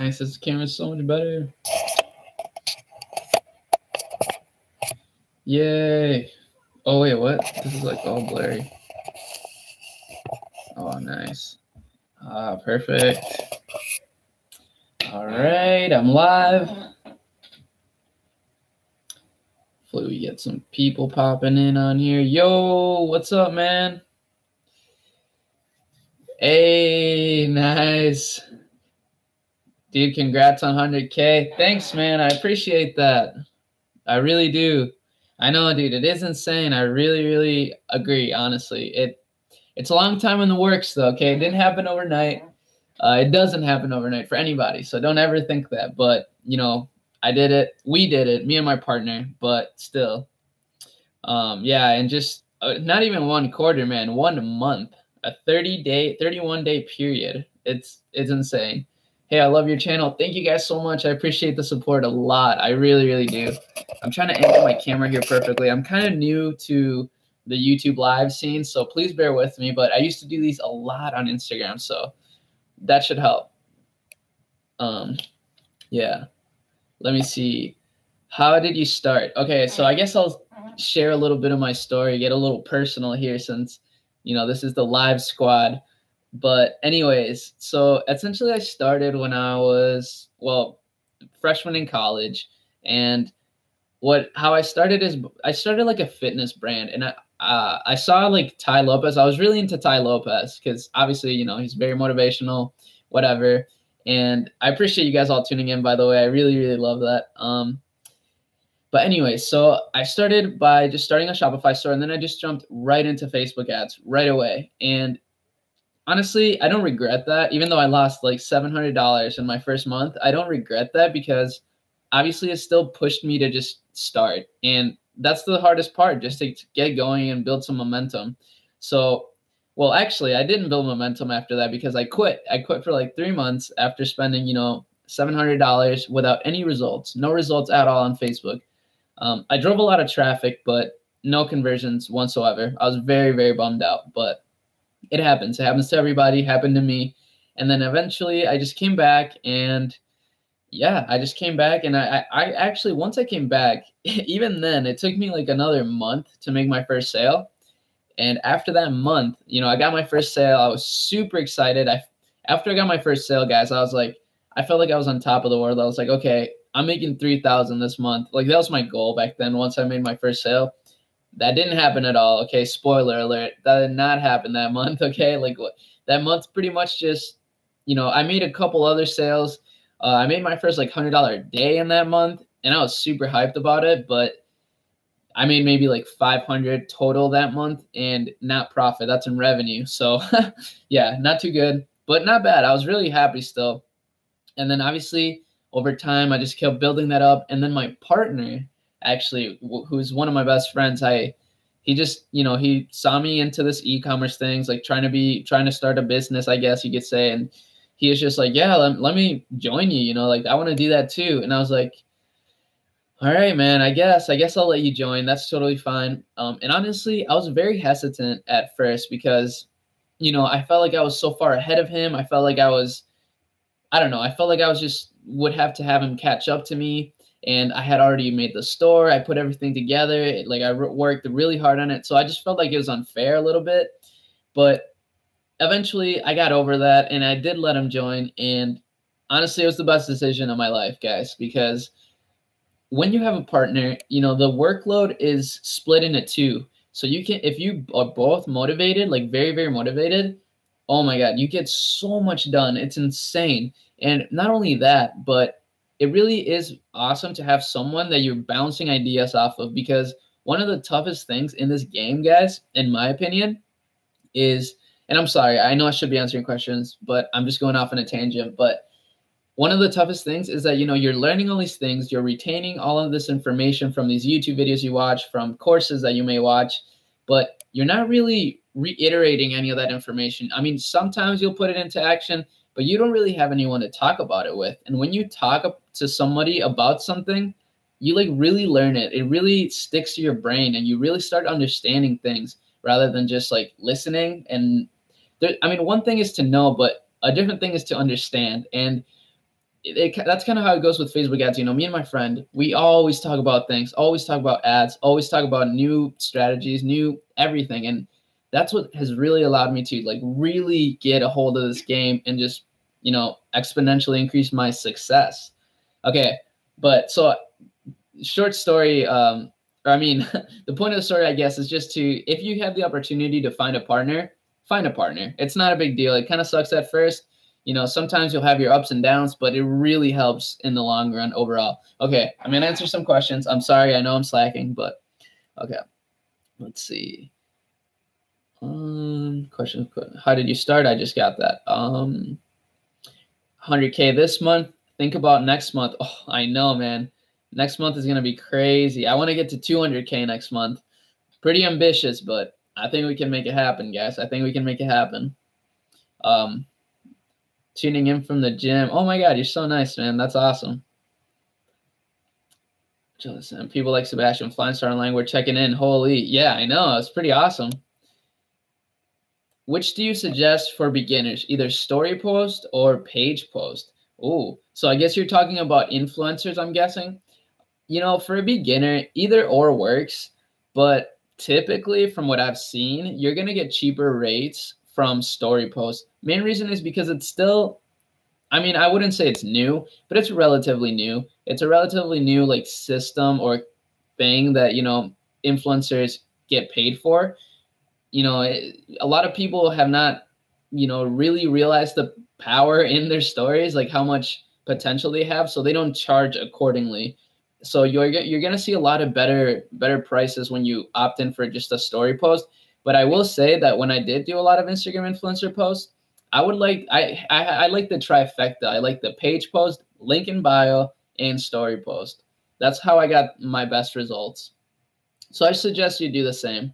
nice. This camera's so much better. Yay. Oh, wait, what? This is like all blurry. Oh, nice. Perfect. All right, I'm live. Hopefully we get some people popping in on here. Yo, what's up, man? Hey, nice. Dude, congrats on 100K. Thanks, man. I appreciate that. I really do. I know, dude. It is insane. I really, really agree, honestly. It's a long time in the works, though, okay? It didn't happen overnight. It doesn't happen overnight for anybody, so don't ever think that. But, you know, I did it. We did it, me and my partner, but still. Yeah, and just not even 1 quarter, man, 1 month, a 31-day period. It's insane. Hey, I love your channel. Thank you guys so much. I appreciate the support a lot. I really, really do. I'm trying to angle my camera here perfectly. I'm kind of new to the YouTube live scene, so please bear with me. But I used to do these a lot on Instagram, so that should help. Yeah. Let me see. How did you start? Okay, so I guess I'll share a little bit of my story, get a little personal here since, you know, this is the live squad. But anyways, so essentially I started when I was, well, freshman in college. And how I started is I started like a fitness brand. And I saw like Tai Lopez. I was really into Tai Lopez because obviously, you know, he's very motivational, whatever. And I appreciate you guys all tuning in, by the way. I really, really love that. But anyway, so I started by just starting a Shopify store, and then I just jumped right into Facebook ads right away. And honestly, I don't regret that. Even though I lost like $700 in my first month, I don't regret that because obviously it still pushed me to just start. And that's the hardest part, just to get going and build some momentum. So, well, actually, I didn't build momentum after that because I quit. I quit for like 3 months after spending, you know, $700 without any results, no results at all on Facebook. I drove a lot of traffic, but no conversions whatsoever. I was very, very bummed out, but it happens. It happens to everybody. It happened to me. And then eventually I just came back, and yeah, I just came back. And I actually, once I came back, even then, it took me like another month to make my first sale. And after that month, you know, I got my first sale. I was super excited. After I got my first sale, guys, I was like, I felt like I was on top of the world. I was like, okay, I'm making $3,000 this month. Like, that was my goal back then once I made my first sale. That didn't happen at all. Okay, spoiler alert. That did not happen that month, okay? Like, that month pretty much just, you know, I made a couple other sales. I made my first, like, $100 day in that month, and I was super hyped about it, but I made maybe, like, 500 total that month, and not profit. That's in revenue. So, yeah, not too good, but not bad. I was really happy still. And then, obviously, over time, I just kept building that up. And then my partner, actually, who's one of my best friends, he just, you know, he saw me into this e-commerce things, like trying to start a business, I guess you could say. And he was just like, yeah, let me join you, you know, like I want to do that too. And I was like, all right, man, I guess I'll let you join. That's totally fine. And honestly, I was very hesitant at first because, you know, I felt like I was so far ahead of him. I felt like I don't know. I felt like I was just would have to have him catch up to me. And I had already made the store. I put everything together. Like, I worked really hard on it. So I just felt like it was unfair a little bit. But eventually I got over that, and I did let him join. And honestly, it was the best decision of my life, guys, because when you have a partner, you know, the workload is split into two. So you can, if you are both motivated, like very, very motivated, oh my God, you get so much done. It's insane. And not only that, but it really is awesome to have someone that you're bouncing ideas off of, because one of the toughest things in this game, guys, in my opinion, is, and I'm sorry, I know I should be answering questions, but I'm just going off on a tangent. But one of the toughest things is that, you know, you're learning all these things, you're retaining all of this information from these YouTube videos you watch, from courses that you may watch, but you're not really reiterating any of that information. I mean, sometimes you'll put it into action, but you don't really have anyone to talk about it with. And when you talk to somebody about something, you like really learn it. It really sticks to your brain, and you really start understanding things rather than just like listening. And I mean, one thing is to know, but a different thing is to understand. And that's kind of how it goes with Facebook ads. You know, me and my friend, we always talk about things, always talk about ads, always talk about new strategies, new everything. And that's what has really allowed me to like really get a hold of this game and just, you know, exponentially increase my success. Okay. But so short story, the point of the story, I guess, is just to, if you have the opportunity to find a partner, find a partner. It's not a big deal. It kind of sucks at first. You know, sometimes you'll have your ups and downs, but it really helps in the long run overall. Okay, I'm going to answer some questions. I'm sorry, I know I'm slacking, but okay. Let's see. Question. How did you start? I just got that. 100K this month. Think about next month. Oh, I know, man. Next month is going to be crazy. I want to get to 200K next month. Pretty ambitious, but I think we can make it happen, guys. I think we can make it happen. Tuning in from the gym. Oh my God, you're so nice, man. That's awesome. Listen, people like Sebastian Flying Star Online, we're checking in. Holy, yeah, I know. It's pretty awesome. Which do you suggest for beginners? Either story post or page post? Oh, so I guess you're talking about influencers, I'm guessing. You know, for a beginner, either or works, but typically from what I've seen, you're going to get cheaper rates from story posts. Main reason is because it's still, I mean, I wouldn't say it's new, but it's relatively new. It's a relatively new like system or thing that, you know, influencers get paid for. You know, a lot of people have not, you know, really realized the power in their stories, like how much potential they have. So they don't charge accordingly. So you're going to see a lot of better prices when you opt in for just a story post. But I will say that when I did do a lot of Instagram influencer posts, I like the trifecta. I like the page post, link in bio, and story post. That's how I got my best results. So I suggest you do the same.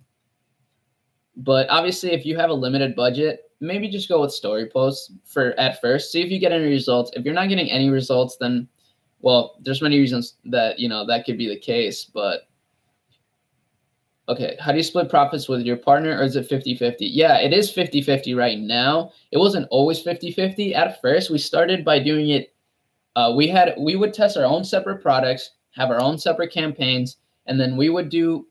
But obviously, if you have a limited budget, maybe just go with story posts at first. See if you get any results. If you're not getting any results, then, well, there's many reasons that, you know, that could be the case. But okay, how do you split profits with your partner, or is it 50-50? Yeah, it is 50-50 right now. It wasn't always 50-50. At first, we started by doing it. We would test our own separate products, have our own separate campaigns, and then we would do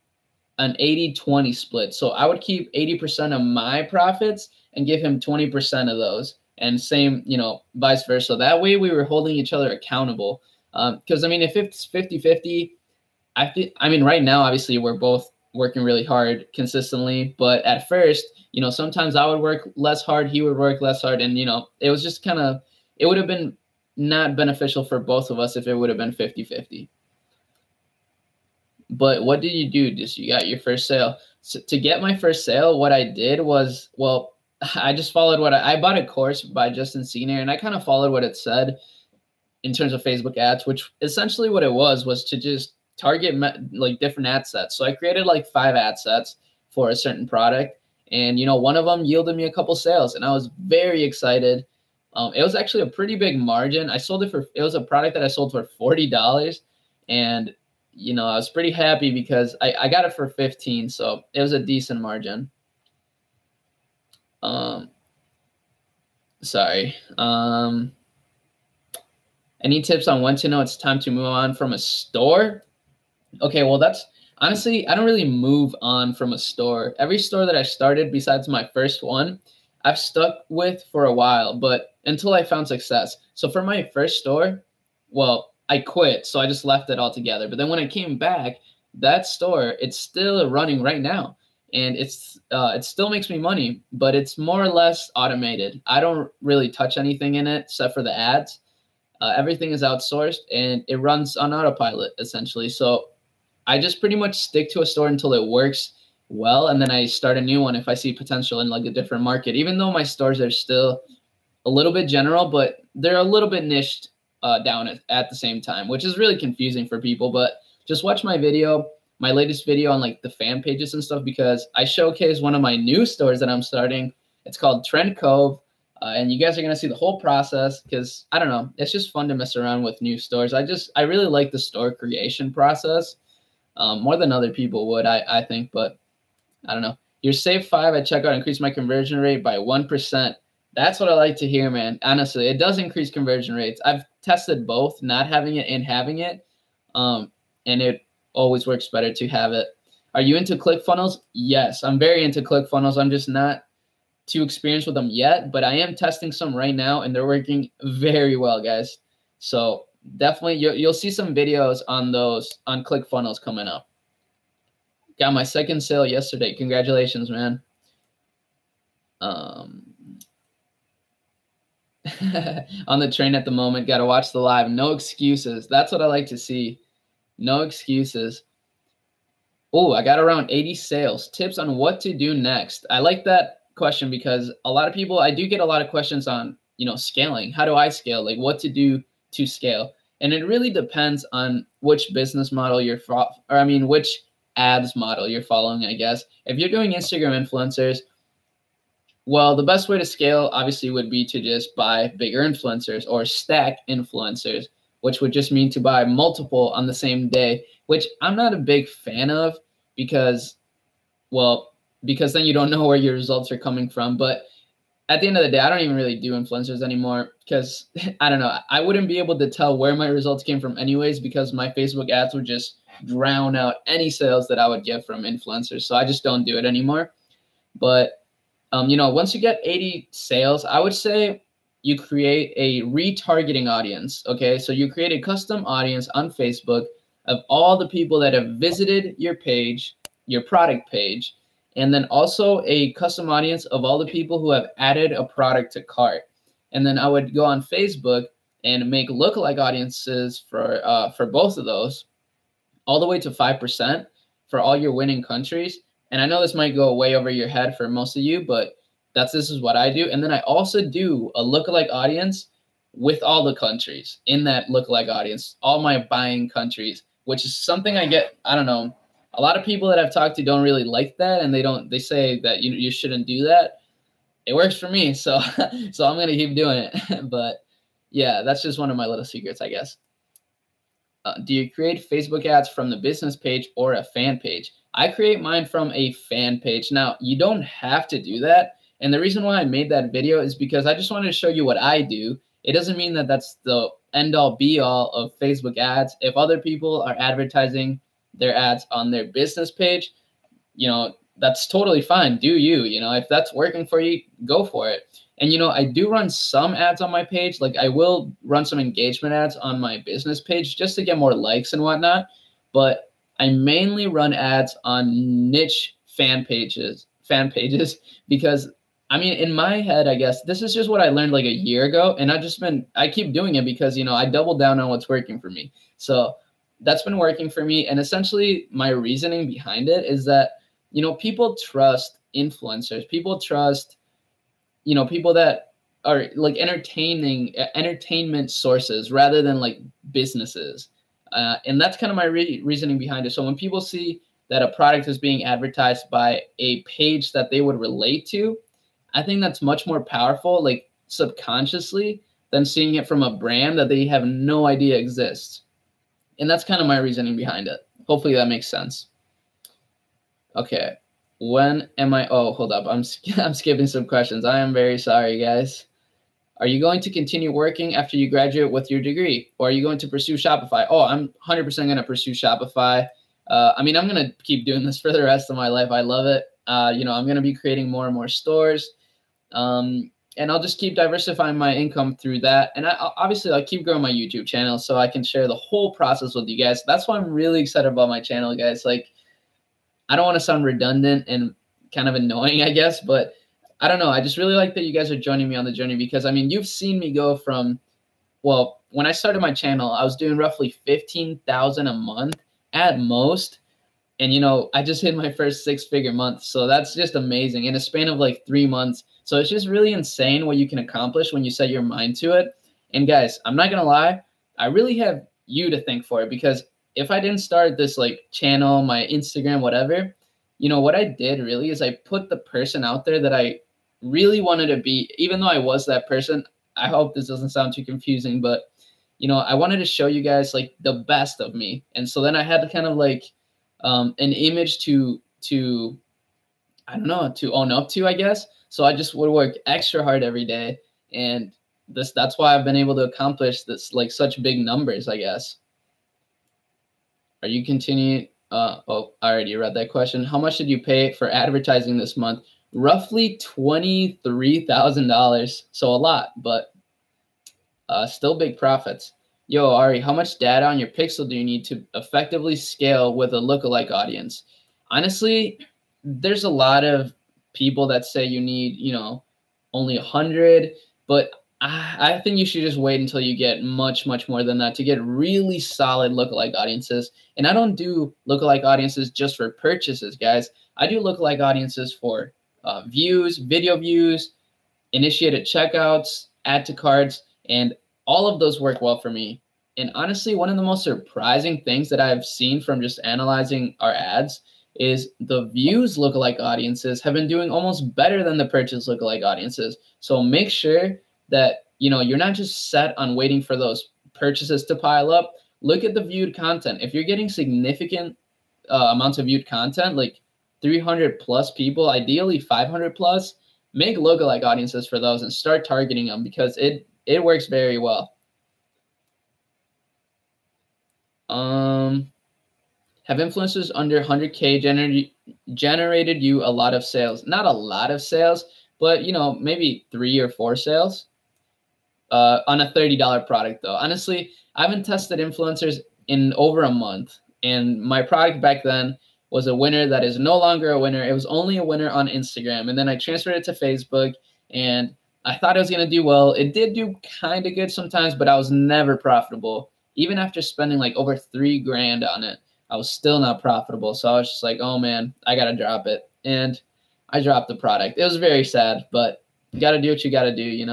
an 80-20 split. So I would keep 80% of my profits and give him 20% of those, and same, you know, vice versa. That way we were holding each other accountable. Because I mean, if it's 50-50, I mean, right now, obviously we're both working really hard consistently, but at first, you know, sometimes I would work less hard, he would work less hard. And, you know, it was just kind of, it would have been not beneficial for both of us if it would have been 50-50. But what did you do? Just you got your first sale. So to get my first sale, what I did was, well, I just followed what I bought a course by Justin Senior, and I kind of followed what it said in terms of Facebook ads, which essentially what it was to just target like different ad sets. So I created like 5 ad sets for a certain product, and, you know, one of them yielded me a couple sales, and I was very excited. It was actually a pretty big margin. It was a product that I sold for $40, and, you know, I was pretty happy because I got it for 15, so it was a decent margin. Sorry. Any tips on when to know it's time to move on from a store? Okay, well, that's honestly, I don't really move on from a store. Every store that I started, besides my first one, I've stuck with for a while, but until I found success. So for my first store, well, I quit, so I just left it altogether. But then when I came back, that store, it's still running right now, and it still makes me money, but it's more or less automated. I don't really touch anything in it except for the ads. Everything is outsourced, and it runs on autopilot essentially. So I just pretty much stick to a store until it works well, and then I start a new one if I see potential in like a different market. Even though my stores are still a little bit general, but they're a little bit niched down at the same time, which is really confusing for people. But just watch my video, my latest video on like the fan pages and stuff, because I showcase one of my new stores that I'm starting. It's called Trend Cove. And you guys are going to see the whole process because, I don't know, it's just fun to mess around with new stores. I really like the store creation process more than other people would, I think. But I don't know. Your save 5 at checkout increased my conversion rate by 1%. That's what I like to hear, man. Honestly, it does increase conversion rates. I've tested both, not having it and having it, and it always works better to have it. Are you into ClickFunnels? Yes, I'm very into ClickFunnels. I'm just not too experienced with them yet, but I am testing some right now, and they're working very well, guys. So definitely, you'll see some videos on those on ClickFunnels coming up. Got my second sale yesterday. Congratulations, man. On the train at the moment, got to watch the live. No excuses. That's what I like to see. No excuses. Oh, I got around 80 sales. Tips on what to do next. I like that question because a lot of people, I do get a lot of questions on, scaling. How do I scale? Like what to do to scale. And it really depends on which business model which ads model you're following, I guess. If you're doing Instagram influencers, well, the best way to scale obviously would be to just buy bigger influencers or stack influencers, which would just mean to buy multiple on the same day, which I'm not a big fan of because then you don't know where your results are coming from. But at the end of the day, I don't even really do influencers anymore because I don't know. I wouldn't be able to tell where my results came from anyways because my Facebook ads would just drown out any sales that I would get from influencers. So I just don't do it anymore. But once you get 80 sales, I would say you create a retargeting audience. Okay, so you create a custom audience on Facebook of all the people that have visited your page, your product page, and then also a custom audience of all the people who have added a product to cart. And then I would go on Facebook and make lookalike audiences for both of those, all the way to 5% for all your winning countries. And I know this might go way over your head for most of you, but this is what I do. And then I also do a lookalike audience with all the countries in that lookalike audience, all my buying countries, which is something I get, I don't know, a lot of people that I've talked to don't really like that. And they say that you shouldn't do that. It works for me. So I'm going to keep doing it. But yeah, that's just one of my little secrets, I guess. Do you create Facebook ads from the business page or a fan page? I create mine from a fan page. Now, you don't have to do that. And the reason why I made that video is because I just wanted to show you what I do. It doesn't mean that that's the end all be all of Facebook ads. If other people are advertising their ads on their business page, that's totally fine. Do you, if that's working for you, go for it. And, I do run some ads on my page. Like I will run some engagement ads on my business page just to get more likes and whatnot. But I mainly run ads on niche fan pages because in my head, I guess this is just what I learned like a year ago. And I keep doing it because, I double down on what's working for me. So that's been working for me. And essentially my reasoning behind it is that, people trust influencers. People trust, people that are like entertainment sources rather than like businesses. And that's kind of my reasoning behind it. So when people see that a product is being advertised by a page that they would relate to, I think that's much more powerful, like subconsciously, than seeing it from a brand that they have no idea exists. And that's kind of my reasoning behind it. Hopefully that makes sense. Okay. When am I? Oh, hold up. I'm skipping some questions. I am very sorry, guys. Are you going to continue working after you graduate with your degree? Or are you going to pursue Shopify? Oh, I'm 100% going to pursue Shopify. I'm going to keep doing this for the rest of my life. I love it. I'm going to be creating more and more stores. And I'll just keep diversifying my income through that. And I'll keep growing my YouTube channel so I can share the whole process with you guys. That's why I'm really excited about my channel, guys. Like, I don't want to sound redundant and kind of annoying, I guess, but I don't know. I just really like that you guys are joining me on the journey because, you've seen me go from, when I started my channel, I was doing roughly 15,000 a month at most. And, I just hit my first 6-figure month. So that's just amazing in a span of like 3 months. So it's just really insane what you can accomplish when you set your mind to it. And guys, I'm not going to lie. I really have you to thank for it because if I didn't start this like channel, my Instagram, whatever, what I did really is I put the person out there that I really wanted to be, even though I was that person. I hope this doesn't sound too confusing, but, I wanted to show you guys like the best of me. And so then I had to kind of like an image to I don't know, to own up to, I guess. So I just would work extra hard every day. And that's why I've been able to accomplish this, like, such big numbers, I guess. Are you continuing? Oh, I already read that question. How much did you pay for advertising this month? Roughly $23,000. So a lot, but still big profits. Yo, Ari, how much data on your pixel do you need to effectively scale with a lookalike audience? Honestly, there's a lot of people that say you need, only 100, but I think you should just wait until you get much, much more than that to get really solid lookalike audiences. And I don't do lookalike audiences just for purchases, guys. I do lookalike audiences for views, video views, initiated checkouts, add to carts, and all of those work well for me. And honestly, one of the most surprising things that I've seen from just analyzing our ads is the views lookalike audiences have been doing almost better than the purchase lookalike audiences. So make sure that you're not just set on waiting for those purchases to pile up. Look at the viewed content. If you're getting significant amounts of viewed content, like 300 plus people, ideally 500 plus, make lookalike audiences for those and start targeting them, because it works very well. Have influencers under 100K generated you a lot of sales? Not a lot of sales, but maybe 3 or 4 sales on a $30 product though. Honestly, I haven't tested influencers in over a month, and my product back then was a winner that is no longer a winner. It was only a winner on Instagram, and then I transferred it to Facebook, and I thought it was going to do well. It did do kind of good sometimes, but I was never profitable. Even after spending like over $3,000 on it, I was still not profitable. So I was just like, oh man, I got to drop it. And I dropped the product. It was very sad, but you got to do what you got to do,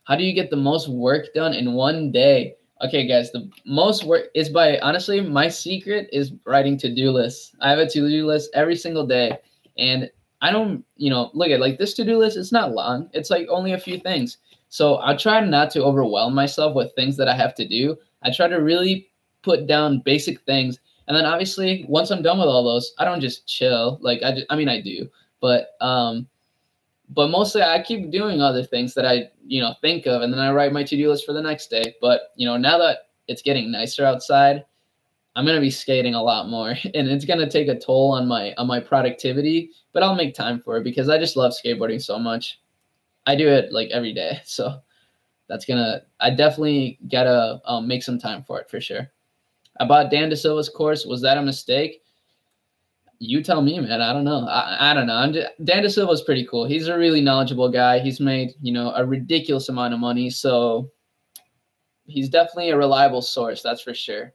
How do you get the most work done in one day? Okay, guys, the most work is honestly, my secret is writing to-do lists. I have a to-do list every single day, and I don't, look at like this to-do list. It's not long. It's like only a few things. So I try not to overwhelm myself with things that I have to do. I try to really put down basic things. And then obviously once I'm done with all those, I don't just chill. Like I do, but mostly I keep doing other things that I, think of, and then I write my to-do list for the next day. But, now that it's getting nicer outside, I'm going to be skating a lot more, and it's going to take a toll on my productivity, but I'll make time for it because I just love skateboarding so much. I do it like every day. So I definitely got to make some time for it for sure. I bought Dan DeSilva's course. Was that a mistake? You tell me, man. I don't know. I don't know. Dan DeSilva is pretty cool. He's a really knowledgeable guy. He's made, a ridiculous amount of money. So he's definitely a reliable source. That's for sure.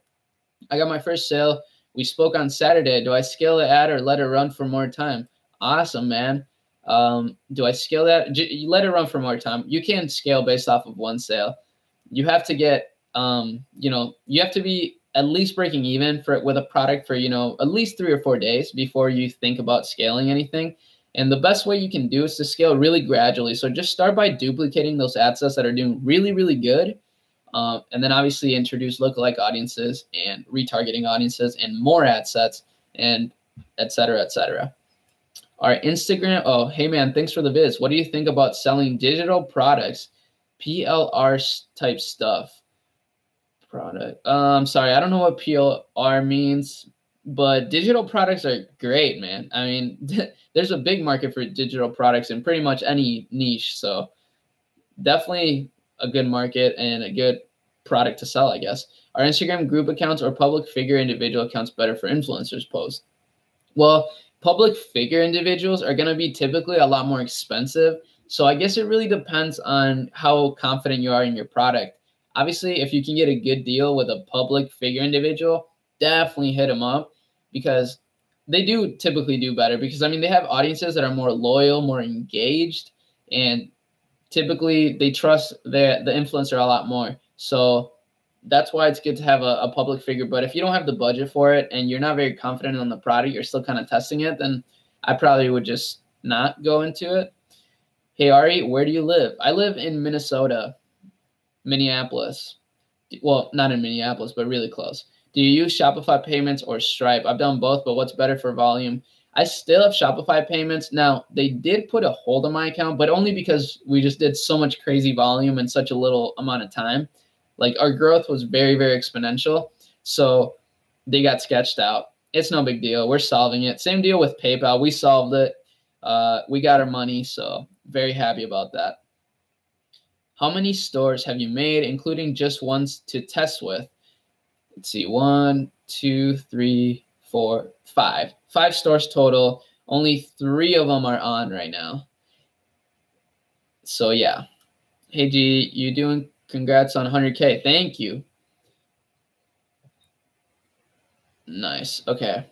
I got my first sale. We spoke on Saturday. Do I scale the ad or let it run for more time? Awesome, man. Do I scale that? Let it run for more time. You can't scale based off of one sale. You have to get, you have to be at least breaking even with a product for, at least 3 or 4 days before you think about scaling anything. And the best way you can do is to scale really gradually. So just start by duplicating those ad sets that are doing really, really good. And then obviously introduce lookalike audiences and retargeting audiences and more ad sets and et cetera, et cetera. Our Instagram. Oh, hey man, thanks for the viz. What do you think about selling digital products, PLR type stuff? Product. Sorry, I don't know what PLR means, but digital products are great, man. I mean, there's a big market for digital products in pretty much any niche. So definitely a good market and a good product to sell, I guess. Are Instagram group accounts or public figure individual accounts better for influencers posts? Well, public figure individuals are going to be typically a lot more expensive. So I guess it really depends on how confident you are in your product. Obviously, if you can get a good deal with a public figure individual, definitely hit them up because they do typically do better because, I mean, they have audiences that are more loyal, more engaged, and typically they trust the influencer a lot more. So that's why it's good to have a public figure. But if you don't have the budget for it and you're not very confident on the product, you're still kind of testing it, then I probably would just not go into it. Hey, Ari, where do you live? I live in Minnesota. Minneapolis. Well, not in Minneapolis, but really close. Do you use Shopify payments or Stripe? I've done both, but what's better for volume? I still have Shopify payments. Now, they did put a hold on my account, but only because we just did so much crazy volume in such a little amount of time. Like, our growth was very, very exponential. So they got sketched out. It's no big deal. We're solving it. Same deal with PayPal. We solved it. We got our money, so very happy about that. How many stores have you made, including just ones to test with? Let's see, 1, 2, 3, 4, 5. 5 stores total. Only 3 of them are on right now. So yeah. Hey G, you doing? Congrats on 100K. Thank you. Nice. Okay.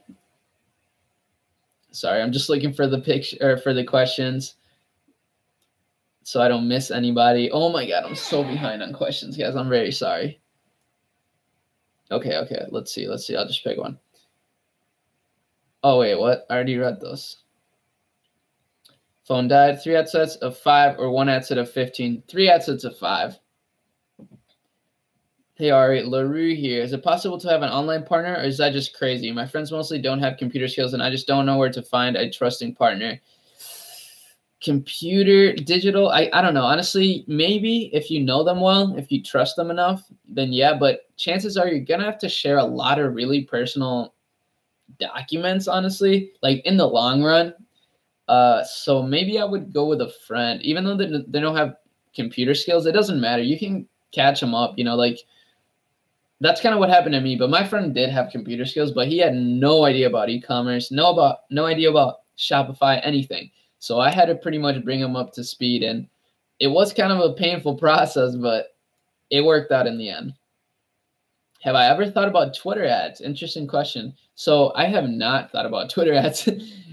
Sorry, I'm just looking for the picture or for the questions so I don't miss anybody. Oh my God, I'm so behind on questions, guys. I'm very sorry. Okay. Let's see. I'll just pick one. Oh wait, what? I already read those. Phone died. 3 ad sets of 5 or 1 ad set of 15. 3 ad sets of 5. Hey Arie, LaRue here. Is it possible to have an online partner, or is that just crazy? My friends mostly don't have computer skills, and I just don't know where to find a trusting partner. Computer, digital, I don't know. Honestly, maybe if you know them well, if you trust them enough, then yeah. But chances are you're going to have to share a lot of really personal documents, honestly, like in the long run. So maybe I would go with a friend. Even though they don't have computer skills, it doesn't matter. You can catch them up, like that's kind of what happened to me. But my friend did have computer skills, but he had no idea about e-commerce, no idea about Shopify, anything. So I had to pretty much bring him up to speed, and it was kind of a painful process, but it worked out in the end. Have I ever thought about Twitter ads? Interesting question. So I have not thought about Twitter ads,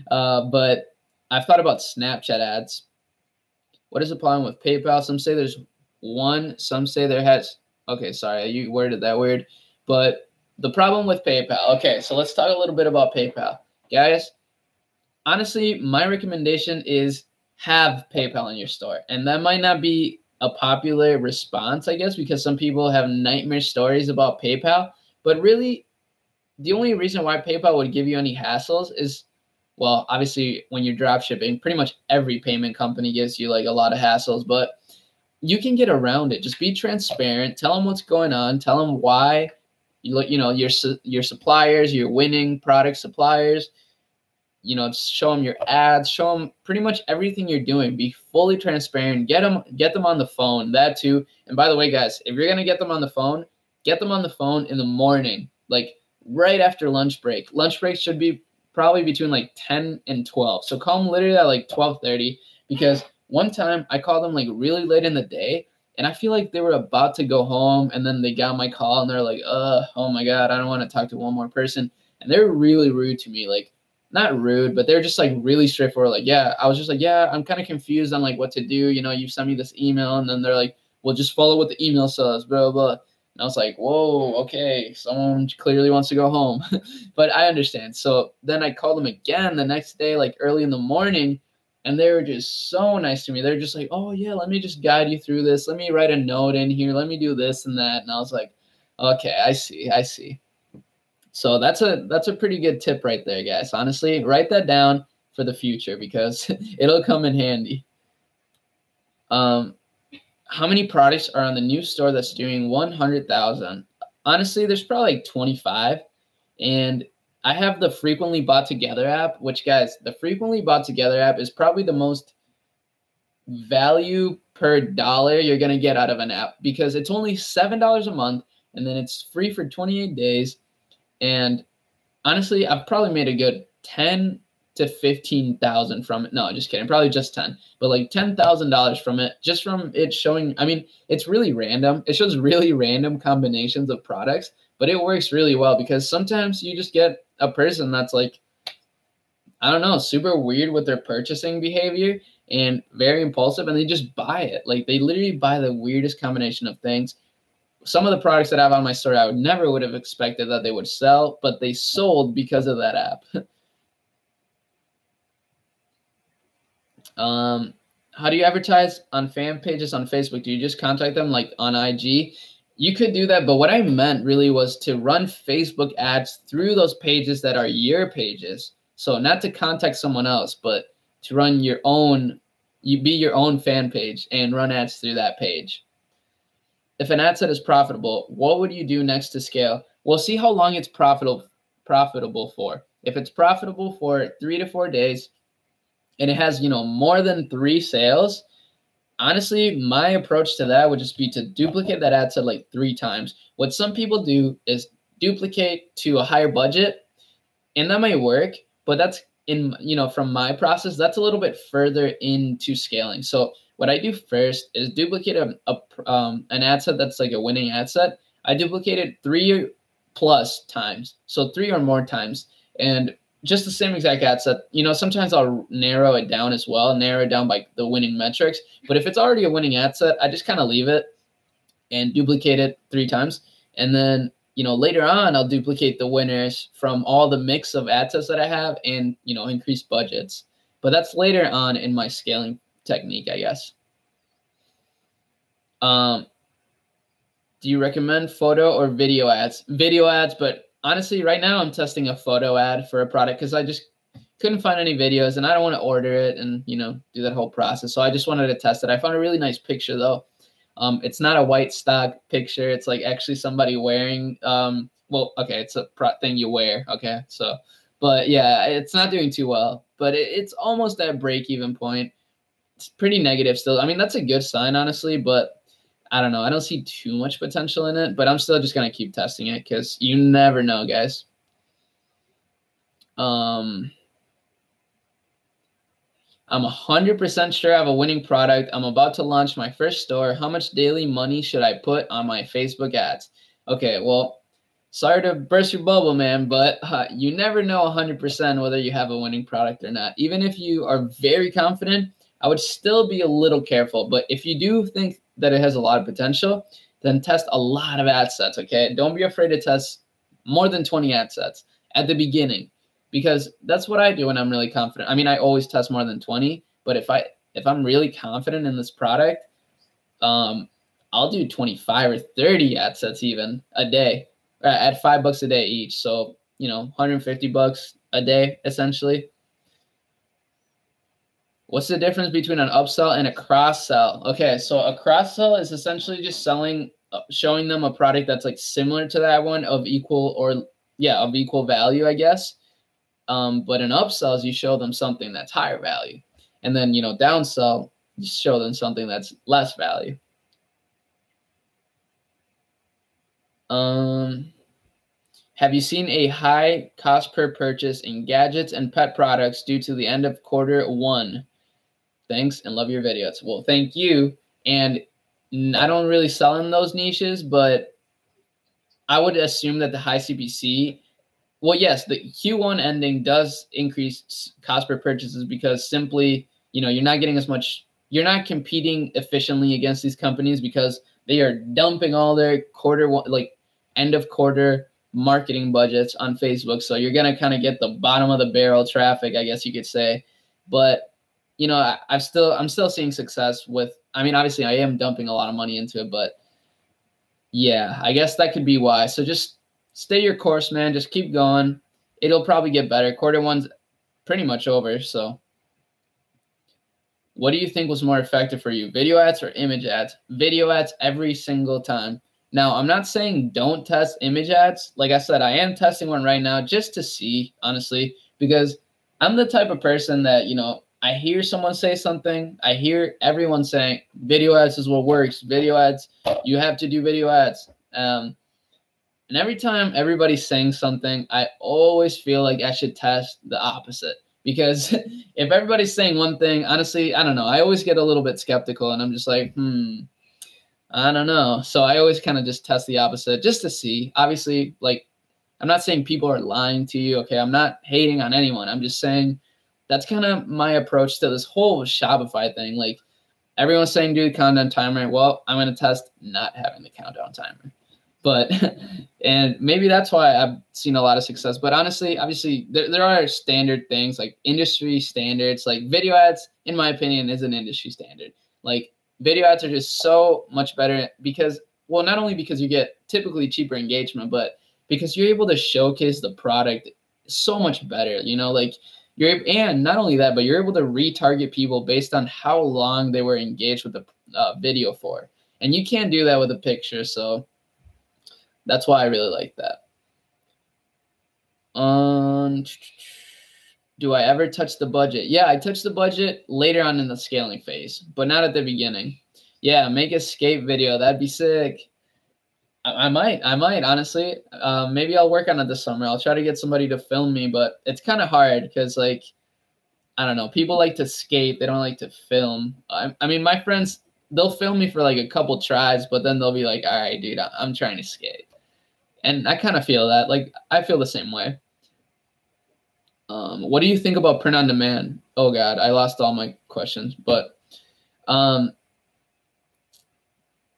but I've thought about Snapchat ads. What is the problem with PayPal? Some say there's one, some say there has. Okay, sorry, you worded that weird. But the problem with PayPal. Okay, so let's talk a little bit about PayPal. Guys, honestly, my recommendation is have PayPal in your store. And that might not be a popular response, I guess, because some people have nightmare stories about PayPal. But really, the only reason why PayPal would give you any hassles is, well, obviously, when you're drop shipping, pretty much every payment company gives you like a lot of hassles, but you can get around it. Just be transparent. Tell them what's going on. Tell them why, your suppliers, your winning product suppliers. Show them your ads. Show them pretty much everything you're doing. Be fully transparent. Get them on the phone. That too. And by the way, guys, if you're gonna get them on the phone in the morning, like right after lunch break. Lunch break should be probably between like 10 and 12. So call them literally at like 12:30, because one time I called them like really late in the day, and I feel like they were about to go home, and then they got my call and they're like, oh my God, I don't want to talk to one more person. And they're really rude to me. Like, not rude, but they're just like really straightforward. Like, yeah, I was just like, yeah, I'm kind of confused on like what to do. You sent me this email, and then they're like, well, just follow what the email says, blah, blah. And I was like, whoa, okay, someone clearly wants to go home. But I understand. So then I called them again the next day, like early in the morning, and they were just so nice to me. They're just like, oh yeah, let me just guide you through this. Let me write a note in here. Let me do this and that. And I was like, okay, I see. So that's a pretty good tip right there, guys. Honestly, write that down for the future because it'll come in handy. How many products are on the new store that's doing 100,000? Honestly, there's probably like 25. And I have the frequently bought together app, which, guys, the frequently bought together app is probably the most value per dollar you're going to get out of an app, because it's only $7 a month, and then it's free for 28 days. And honestly, I've probably made a good 10 to 15,000 from it. No, just kidding. Probably just 10, but like $10,000 from it, just from it showing. I mean, it's really random. It shows really random combinations of products, but it works really well, because sometimes you just get a person that's like, I don't know, super weird with their purchasing behavior and very impulsive, and they just buy it. Like, they literally buy the weirdest combination of things. Some of the products that I have on my store, I never would have expected that they would sell, but they sold because of that app. How do you advertise on fan pages on Facebook? Do you just contact them like on IG? You could do that, but what I meant really was to run Facebook ads through those pages that are your pages. So not to contact someone else, but to run your own, you be your own fan page and run ads through that page. If an ad set is profitable, what would you do next to scale? We'll see how long it's profitable for. If it's profitable for 3 to 4 days and it has, more than 3 sales, honestly, my approach to that would just be to duplicate that ad set like 3 times. What some people do is duplicate to a higher budget, and that might work, but that's from my process, that's a little bit further into scaling. So what I do first is duplicate an ad set that's like a winning ad set. I duplicate it 3 plus times, so 3 or more times, and just the same exact ad set. Sometimes I'll narrow it down as well, narrow it down by the winning metrics. But if it's already a winning ad set, I just kind of leave it and duplicate it 3 times. And then, later on, I'll duplicate the winners from all the mix of ad sets that I have and, increase budgets. But that's later on in my scaling technique, I guess. Do you recommend photo or video ads? Video ads, but honestly, right now I'm testing a photo ad for a product because I just couldn't find any videos and I don't want to order it and, do that whole process. So I just wanted to test it. I found a really nice picture though. It's not a white stock picture. It's like actually somebody wearing, it's a thing you wear. Okay. So, but yeah, it's not doing too well, but it's almost at break-even point. It's pretty negative still. I mean, that's a good sign, honestly, but I don't know. I don't see too much potential in it, but I'm still just going to keep testing it because you never know, guys. I'm 100% sure I have a winning product. I'm about to launch my first store. How much daily money should I put on my Facebook ads? Okay, well, sorry to burst your bubble, man, but you never know 100% whether you have a winning product or not. Even if you are very confident, I would still be a little careful. But if you do think that it has a lot of potential, then test a lot of ad sets, okay? Don't be afraid to test more than 20 ad sets at the beginning, because that's what I do when I'm really confident. I mean, I always test more than 20, but if I'm really confident in this product, I'll do 25 or 30 ad sets even a day at $5 a day each. So, $150 a day essentially. What's the difference between an upsell and a cross-sell? Okay, so a cross-sell is essentially just showing them a product that's like similar to that one of equal value, I guess. But an upsell is you show them something that's higher value. And then, downsell, you show them something that's less value. Have you seen a high cost per purchase in gadgets and pet products due to the end of Q1? Thanks and love your videos. Well, thank you. And I don't really sell in those niches, but I would assume that the high CPC, well, yes, the Q1 ending does increase cost per purchases because simply, you're not getting as much, you're not competing efficiently against these companies because they are dumping all their end of quarter marketing budgets on Facebook. So you're going to kind of get the bottom of the barrel traffic, I guess you could say. But I'm still seeing success with, obviously I am dumping a lot of money into it, but yeah, I guess that could be why. So just stay your course, man. Just keep going. It'll probably get better. Q1's pretty much over. So what do you think was more effective for you? Video ads or image ads? Video ads every single time. Now, I'm not saying don't test image ads. Like I said, I am testing one right now just to see, honestly, because I'm the type of person that, I hear someone say something. I hear everyone saying video ads is what works. Video ads, you have to do video ads. And every time everybody's saying something, I always feel like I should test the opposite. Because if everybody's saying one thing, honestly, I don't know. I always get a little bit skeptical and I'm just like, I don't know. So I always kind of just test the opposite just to see. Obviously, I'm not saying people are lying to you. Okay, I'm not hating on anyone. I'm just saying that's kind of my approach to this whole Shopify thing. Like everyone's saying, do the countdown timer. Well, I'm going to test not having the countdown timer. But, and maybe that's why I've seen a lot of success. But honestly, obviously, there are standard things like industry standards. Like video ads, in my opinion, is an industry standard. Like video ads are just so much better because, well, not only because you get typically cheaper engagement, but because you're able to showcase the product so much better, you know, like and not only that, but you're able to retarget people based on how long they were engaged with the video for. And you can't do that with a picture. So that's why I really like that. Do I ever touch the budget? Yeah, I touch the budget later on in the scaling phase, but not at the beginning. Yeah, make a skate video. That'd be sick. I might honestly. Maybe I'll work on it this summer. I'll try to get somebody to film me, but it's kind of hard because, like, I don't know. People like to skate. They don't like to film. I mean, my friends, they'll film me for like a couple tries, but then they'll be like, all right, dude, I'm trying to skate. And I kind of feel that. Like, I feel the same way. What do you think about print on demand? Oh, God, I lost all my questions. But what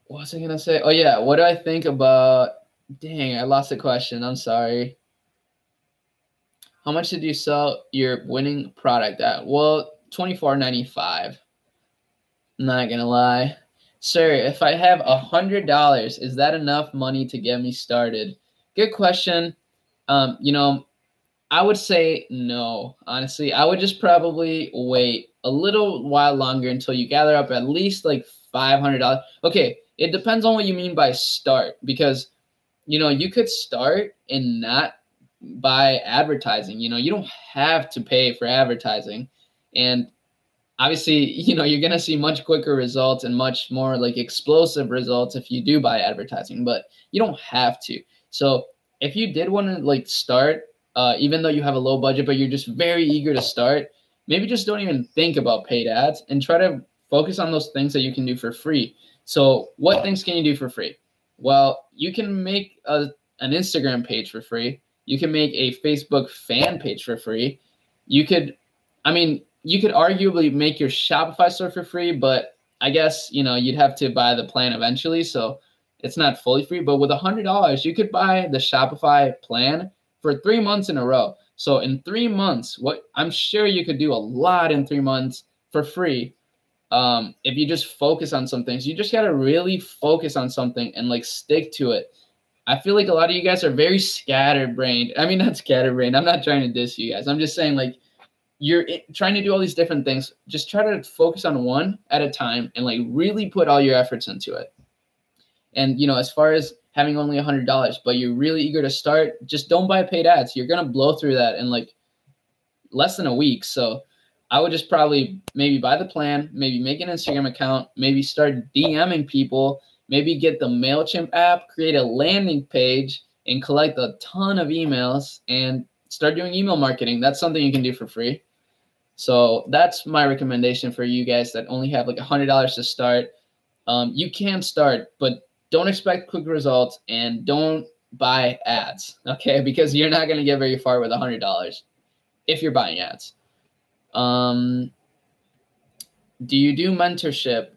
was I going to say? Oh, yeah. What do I think about – dang, I lost the question. I'm sorry. How much did you sell your winning product at? Well, $24.95. Not going to lie. Sir, if I have $100, is that enough money to get me started? Good question. You know, I would say no, honestly. I would just probably wait a little while longer until you gather up at least like $500. Okay, it depends on what you mean by start, because, you know, you could start and not buy advertising. You know, you don't have to pay for advertising. And obviously, you know, you're going to see much quicker results and much more like explosive results if you do buy advertising, but you don't have to. So if you did want to like start, even though you have a low budget, but you're just very eager to start, maybe just don't even think about paid ads and try to focus on those things that you can do for free. So what things can you do for free? Well, you can make an Instagram page for free. You can make a Facebook fan page for free. You could arguably make your Shopify store for free, but I guess, you know, you'd have to buy the plan eventually. So it's not fully free, but with $100, you could buy the Shopify plan for 3 months in a row. So in 3 months, I'm sure you could do a lot in 3 months for free. If you just focus on some things, you just got to really focus on something and like stick to it. I feel like a lot of you guys are very scatterbrained. I mean, not scatterbrained. I'm not trying to diss you guys. I'm just saying, like, you're trying to do all these different things. Just try to focus on one at a time and like really put all your efforts into it. And, you know, as far as having only $100, but you're really eager to start, just don't buy paid ads. You're going to blow through that in like less than a week. So I would just probably maybe buy the plan, maybe make an Instagram account, maybe start DMing people, maybe get the MailChimp app, create a landing page, and collect a ton of emails and start doing email marketing. That's something you can do for free. So that's my recommendation for you guys that only have like $100 to start. You can start, but don't expect quick results and don't buy ads, okay? Because you're not going to get very far with $100 if you're buying ads. Do you do mentorship?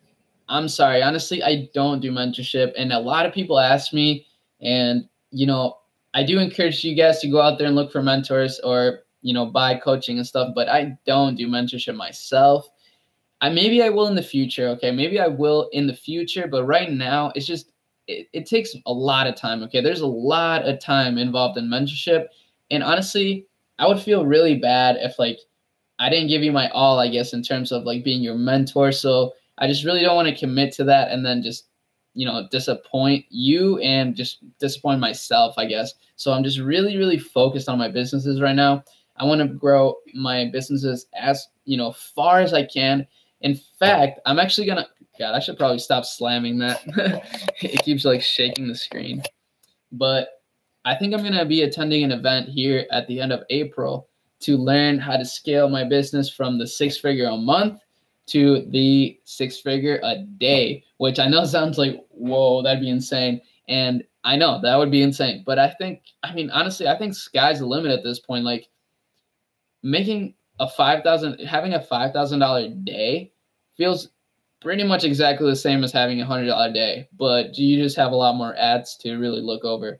I'm sorry. Honestly, I don't do mentorship. And a lot of people ask me, and, you know, I do encourage you guys to go out there and look for mentors or, you know, buy coaching and stuff, but I don't do mentorship myself. Maybe I will in the future. Okay. Maybe I will in the future, but right now it's just, it takes a lot of time. Okay. There's a lot of time involved in mentorship. And honestly, I would feel really bad if like, I didn't give you my all, I guess, in terms of like being your mentor. So I just really don't want to commit to that and then just, you know, disappoint you and just disappoint myself, I guess. So I'm just really, really focused on my businesses right now. I want to grow my businesses as, you know, far as I can. In fact, I'm actually going to, God, I should probably stop slamming that. It keeps like shaking the screen. But I think I'm going to be attending an event here at the end of April to learn how to scale my business from the 6-figure a month to the 6-figure a day, which I know sounds like, whoa, that'd be insane. And I know that would be insane. But honestly, I think sky's the limit at this point. Like having a $5,000 day feels pretty much exactly the same as having a $100 day, but you just have a lot more ads to really look over.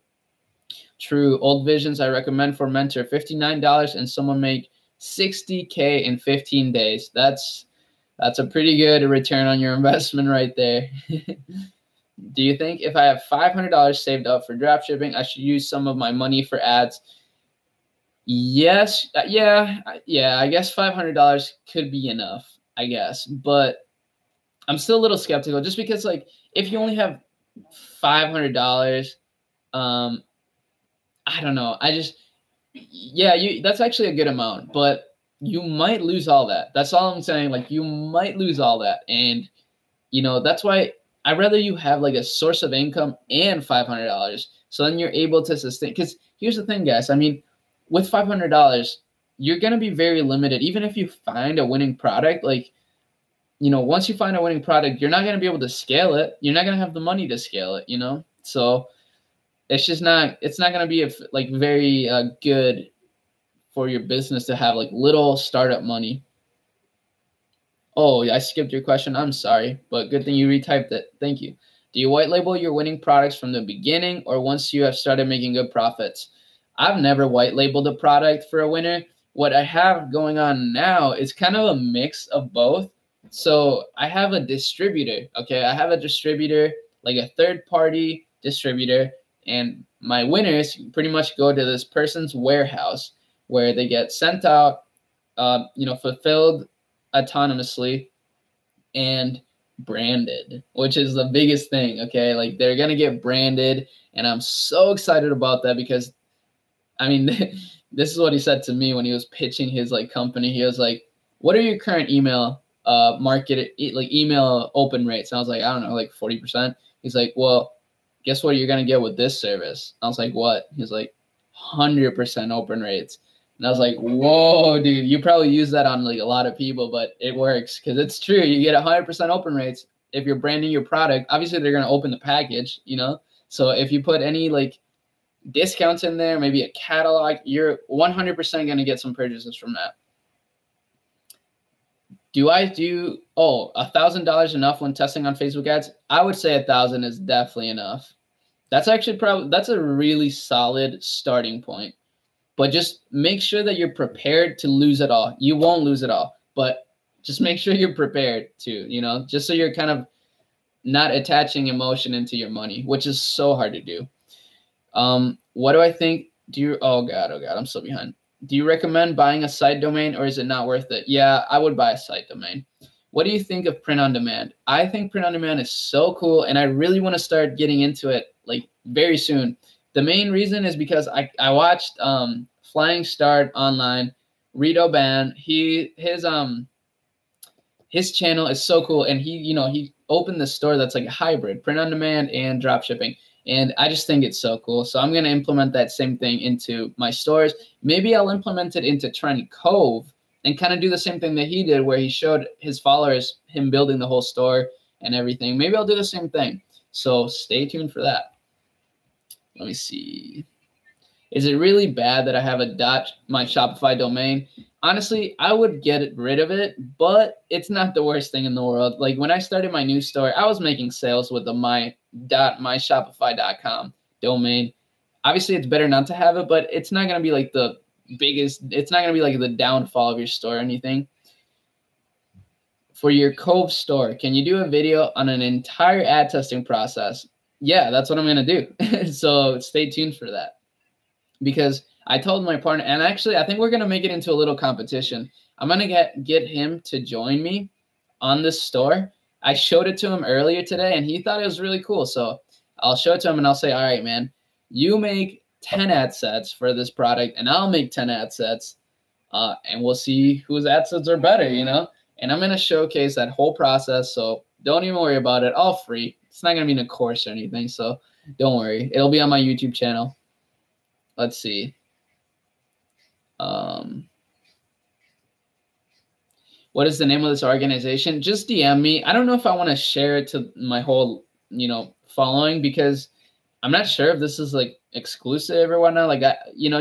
True. Old visions I recommend for mentor, $59 and someone make $60K in 15 days. That's a pretty good return on your investment right there. Do you think if I have $500 saved up for dropshipping, I should use some of my money for ads? Yes, yeah. I guess $500 could be enough, I guess, but I'm still a little skeptical just because, like, if you only have $500, um, I don't know. That's actually a good amount, but you might lose all that. That's all I'm saying. Like, you might lose all that, and that's why I'd rather you have like a source of income and $500, so then you're able to sustain. Because here's the thing, guys. I mean, with $500, you're gonna be very limited. Even if you find a winning product, like, once you find a winning product, you're not gonna be able to scale it. You're not gonna have the money to scale it. So it's not gonna be like very good for your business to have like little startup money. Oh, I skipped your question. I'm sorry, but good thing you retyped it. Thank you. Do you white label your winning products from the beginning or once you have started making good profits? I've never white labeled a product for a winner. What I have going on now is kind of a mix of both. So I have a distributor, okay? I have a distributor, like a third-party distributor, and my winners pretty much go to this person's warehouse where they get sent out, fulfilled autonomously and branded, which is the biggest thing. Okay, like they're gonna get branded, and I'm so excited about that because, I mean, this is what he said to me when he was pitching his like company. He was like, "What are your current email email open rates?" And I was like, "I don't know, like 40%." He's like, "Well, guess what you're gonna get with this service?" I was like, "What?" He's like, "100% open rates." And I was like, whoa, dude, you probably use that on like a lot of people, but it works because it's true. You get 100% open rates if you're branding your product. Obviously, they're going to open the package, So if you put any like discounts in there, maybe a catalog, you're 100% going to get some purchases from that. $1,000 enough when testing on Facebook ads? I would say 1,000 is definitely enough. That's actually that's a really solid starting point. But just make sure that you're prepared to lose it all. You won't lose it all, but just make sure you're prepared to, just so you're kind of not attaching emotion into your money, which is so hard to do. What do I think? Oh God, I'm so behind. Do you recommend buying a site domain or is it not worth it? Yeah, I would buy a site domain. What do you think of print on demand? I think print on demand is so cool and I really want to start getting into it like very soon. The main reason is because I watched Flying Start Online, Rito Ban. His channel is so cool, and he opened this store that's like a hybrid, print on demand and drop shipping, and I just think it's so cool. So I'm gonna implement that same thing into my stores. Maybe I'll implement it into Trend Cove and kind of do the same thing that he did, where he showed his followers him building the whole store and everything. Maybe I'll do the same thing. So stay tuned for that. Let me see. Is it really bad that I have my Shopify domain? Honestly, I would get rid of it, but it's not the worst thing in the world. Like when I started my new store, I was making sales with the my.myshopify.com domain. Obviously, it's better not to have it, but it's not going to be like the biggest, it's not going to be like the downfall of your store or anything. For your Cove store, can you do a video on an entire ad testing process? Yeah, that's what I'm going to do. So stay tuned for that. Because I told my partner, and actually I think we're going to make it into a little competition. I'm going to get him to join me on this store. I showed it to him earlier today, and he thought it was really cool. So I'll show it to him, and I'll say, all right, man, you make 10 ad sets for this product, and I'll make 10 ad sets, and we'll see whose ad sets are better, And I'm going to showcase that whole process, so don't even worry about it. All free. It's not going to be in a course or anything, so don't worry. It'll be on my YouTube channel. Let's see. What is the name of this organization? Just DM me. I don't know if I want to share it to my whole, following, because I'm not sure if this is like exclusive or whatnot. Like,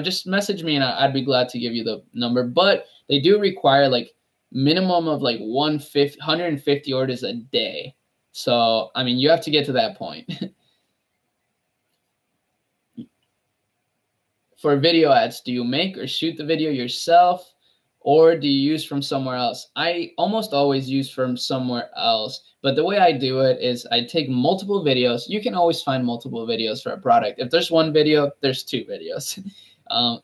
just message me and I'd be glad to give you the number. But they do require like minimum of like 150 orders a day. So, I mean, you have to get to that point. For video ads, do you make or shoot the video yourself, or do you use from somewhere else? I almost always use from somewhere else, but the way I do it is I take multiple videos. You can always find multiple videos for a product. If there's one video, there's two videos.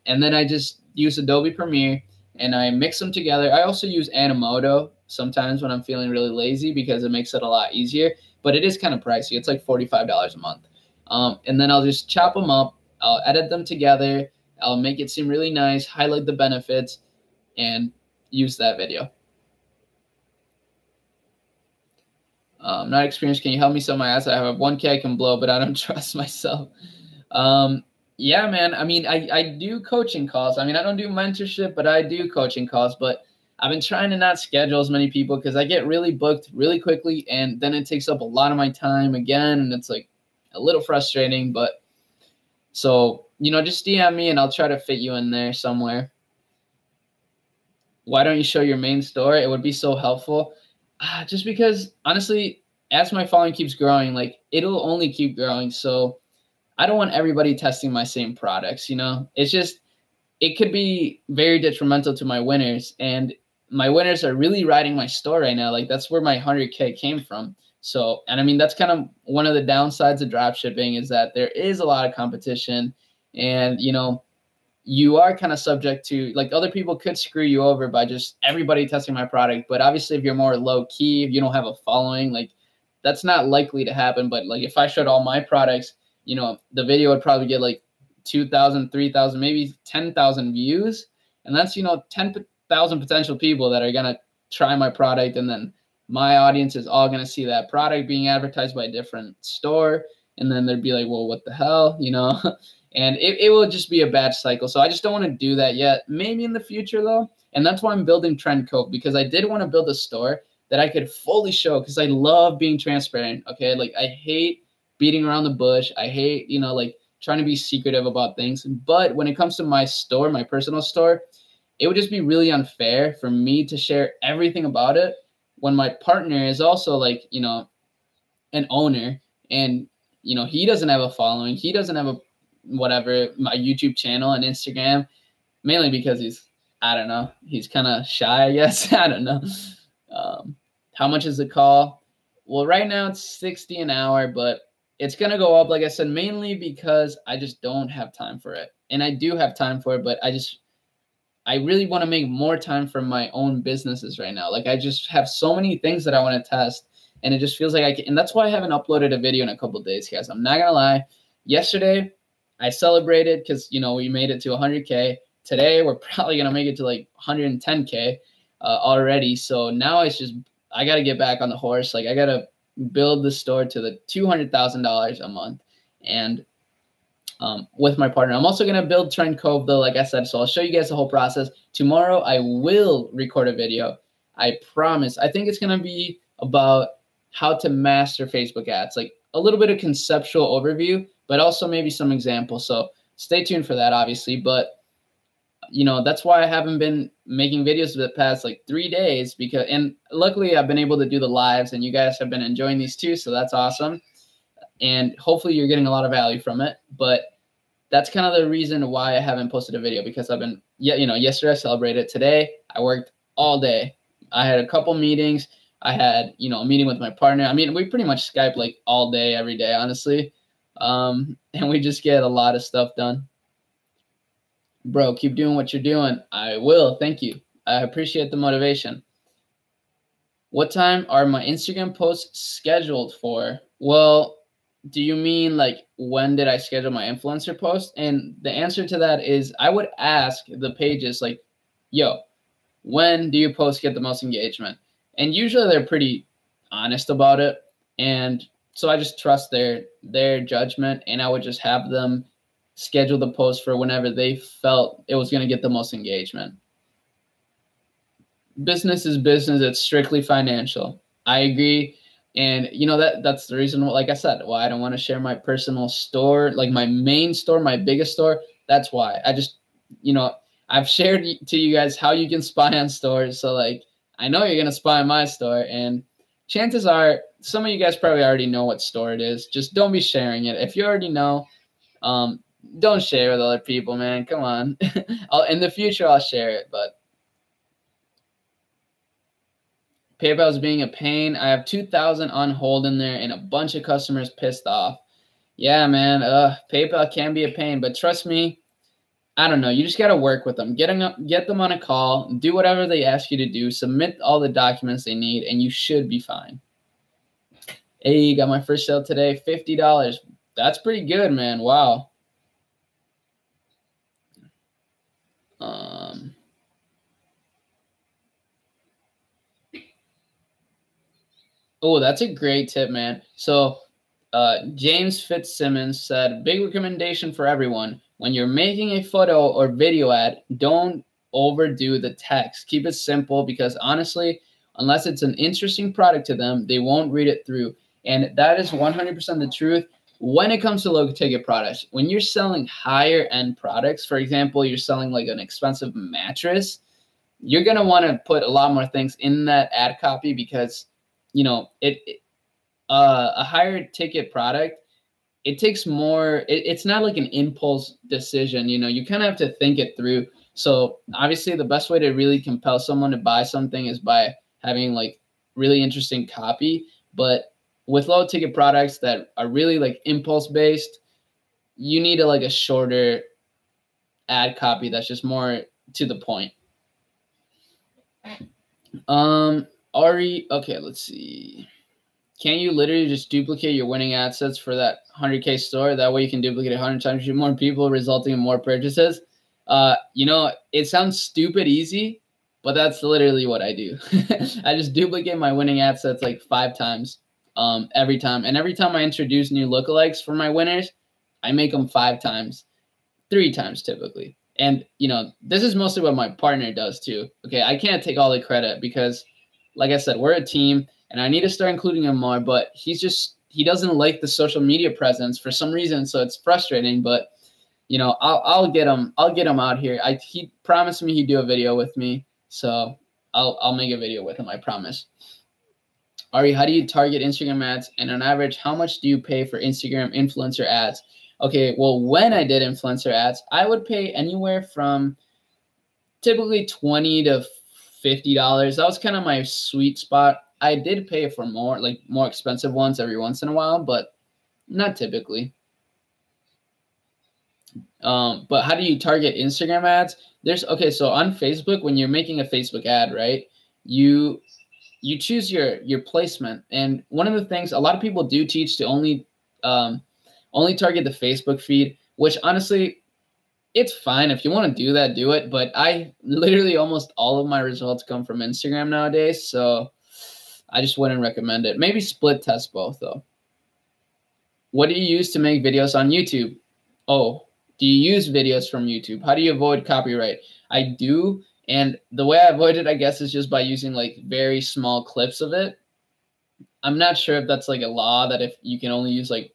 And then I just use Adobe Premiere and I mix them together. I also use Animoto sometimes when I'm feeling really lazy because it makes it a lot easier, but it is kind of pricey. It's like $45 a month. And then I'll just chop them up. I'll edit them together. I'll make it seem really nice, highlight the benefits, and use that video. Not experienced. Can you help me sell my ass? I have 1K I can blow, but I don't trust myself. Yeah, man. I mean, I do coaching calls. I mean, I don't do mentorship, but I do coaching calls. But I've been trying to not schedule as many people because I get really booked really quickly, and then it takes up a lot of my time again, and it's like a little frustrating. But so, just DM me, and I'll try to fit you in there somewhere. Why don't you show your main store? It would be so helpful. Just because, honestly, as my following keeps growing, like it'll only keep growing. So I don't want everybody testing my same products. It's just, it could be very detrimental to my winners, and my winners are really riding my store right now. Like that's where my 100K came from. So, and I mean, that's kind of one of the downsides of dropshipping is that there is a lot of competition, and, you are kind of subject to, like, other people could screw you over by just everybody testing my product. But obviously if you're more low key, if you don't have a following, like that's not likely to happen. But like if I showed all my products, the video would probably get like 2,000, 3,000, maybe 10,000 views. And that's, 10,000 potential people that are going to try my product. And then my audience is all going to see that product being advertised by a different store. And then they'd be like, well, what the hell, And it will just be a bad cycle. So I just don't want to do that yet. Maybe in the future, though. And that's why I'm building Trend Cove, because I did want to build a store that I could fully show, because I love being transparent. Okay, like I hate beating around the bush. I hate, like trying to be secretive about things. But when it comes to my store, my personal store, it would just be really unfair for me to share everything about it when my partner is also like, an owner, and, he doesn't have a following. He doesn't have my YouTube channel and Instagram, mainly because he's kind of shy, I guess. I don't know. How much is the call? Well, right now it's 60 an hour, but it's going to go up, like I said, mainly because I just don't have time for it. And I do have time for it, but I really want to make more time for my own businesses right now. Like I just have so many things that I want to test, and it just feels like and that's why I haven't uploaded a video in a couple of days, guys. I'm not going to lie. Yesterday, I celebrated because, we made it to 100K. Today, we're probably going to make it to like 110K already. So now it's just, I got to get back on the horse. Like I got to build the store to the $200,000 a month. And with my partner, I'm also going to build Trend Cove, though, like I said. So I'll show you guys the whole process. Tomorrow, I will record a video. I promise. I think it's going to be about how to master Facebook ads, like a little bit of conceptual overview, but also maybe some examples. So stay tuned for that, obviously. But, that's why I haven't been making videos for the past like 3 days, and luckily I've been able to do the lives, and you guys have been enjoying these too. So that's awesome. And hopefully you're getting a lot of value from it. But that's kind of the reason why I haven't posted a video, because I've been, yesterday I celebrated. Today I worked all day. I had a couple meetings. I had, a meeting with my partner. I mean, we pretty much Skype like all day, every day, honestly. And we just get a lot of stuff done. Bro, keep doing what you're doing. I will. Thank you. I appreciate the motivation. What time are my Instagram posts scheduled for? Well, do you mean like when did I schedule my influencer post? And the answer to that is I would ask the pages like, yo, when do you post get the most engagement? And usually they're pretty honest about it. And so I just trust their judgment, and I would just have them schedule the post for whenever they felt it was going to get the most engagement. Business is business. It's strictly financial. I agree. And, that's the reason, like I said, why I don't want to share my personal store, like my main store, my biggest store. That's why I just, I've shared to you guys how you can spy on stores. So like, I know you're going to spy on my store, and chances are some of you guys probably already know what store it is. Just don't be sharing it. If you already know, don't share with other people, man. Come on. In the future, I'll share it, but PayPal is being a pain. I have 2,000 on hold in there and a bunch of customers pissed off. Yeah, man. PayPal can be a pain, but trust me, I don't know. You just got to work with them. Get them on a call, do whatever they ask you to do, submit all the documents they need, and you should be fine. Hey, got my first sale today, $50. That's pretty good, man. Wow. Oh, that's a great tip, man. So James Fitzsimmons said, big recommendation for everyone. When you're making a photo or video ad, don't overdo the text. Keep it simple because honestly, unless it's an interesting product to them, they won't read it through. And that is 100% the truth when it comes to low ticket products. When you're selling higher end products, for example, you're selling like an expensive mattress, you're going to want to put a lot more things in that ad copy because, you know, a higher ticket product, it takes more, it's not like an impulse decision, you know, you kind of have to think it through. So obviously the best way to really compel someone to buy something is by having like really interesting copy. But with low ticket products that are really like impulse based, you need like a shorter ad copy that's just more to the point. Arie, okay, let's see. Can't you literally just duplicate your winning ad sets for that 100K store? That way you can duplicate 100 times, more people, resulting in more purchases. You know, it sounds stupid easy, but that's literally what I do. I just duplicate my winning ad sets like 5 times every time. And every time I introduce new lookalikes for my winners, I make them 5 times, 3 times typically. And, you know, this is mostly what my partner does too. Okay, I can't take all the credit because, like I said, we're a team. And I need to start including him more, but he doesn't like the social media presence for some reason, so it's frustrating. But you know, I'll get him out here. He promised me he'd do a video with me, so I'll make a video with him. I promise. Arie, how do you target Instagram ads? And on average, how much do you pay for Instagram influencer ads? Okay, well, when I did influencer ads, I would pay anywhere from typically $20 to $50. That was kind of my sweet spot. I did pay for more expensive ones every once in a while, but not typically. But how do you target Instagram ads? So on Facebook, when you're making a Facebook ad, right, you choose your placement. And one of the things a lot of people do teach to only target the Facebook feed, which honestly, it's fine. If you want to do that, do it. But I literally almost all of my results come from Instagram nowadays. So I just wouldn't recommend it. Maybe split test both though. What do you use to make videos on YouTube? Oh, do you use videos from YouTube? How do you avoid copyright? I do. And the way I avoid it, I guess, is just by using like very small clips of it. I'm not sure if that's like a law that if you can only use like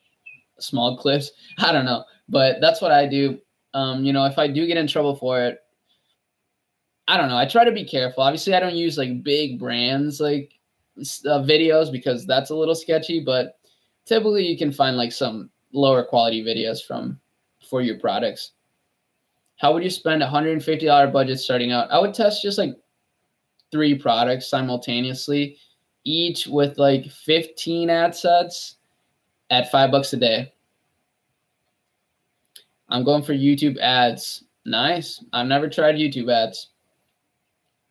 small clips. I don't know. But that's what I do. You know, if I do get in trouble for it, I don't know. I try to be careful. Obviously, I don't use like big brands like videos because that's a little sketchy. But typically, you can find like some lower quality videos for your products. How would you spend $150 budget starting out? I would test just like 3 products simultaneously, each with like 15 ad sets at $5 a day. I'm going for YouTube ads. Nice. I've never tried YouTube ads.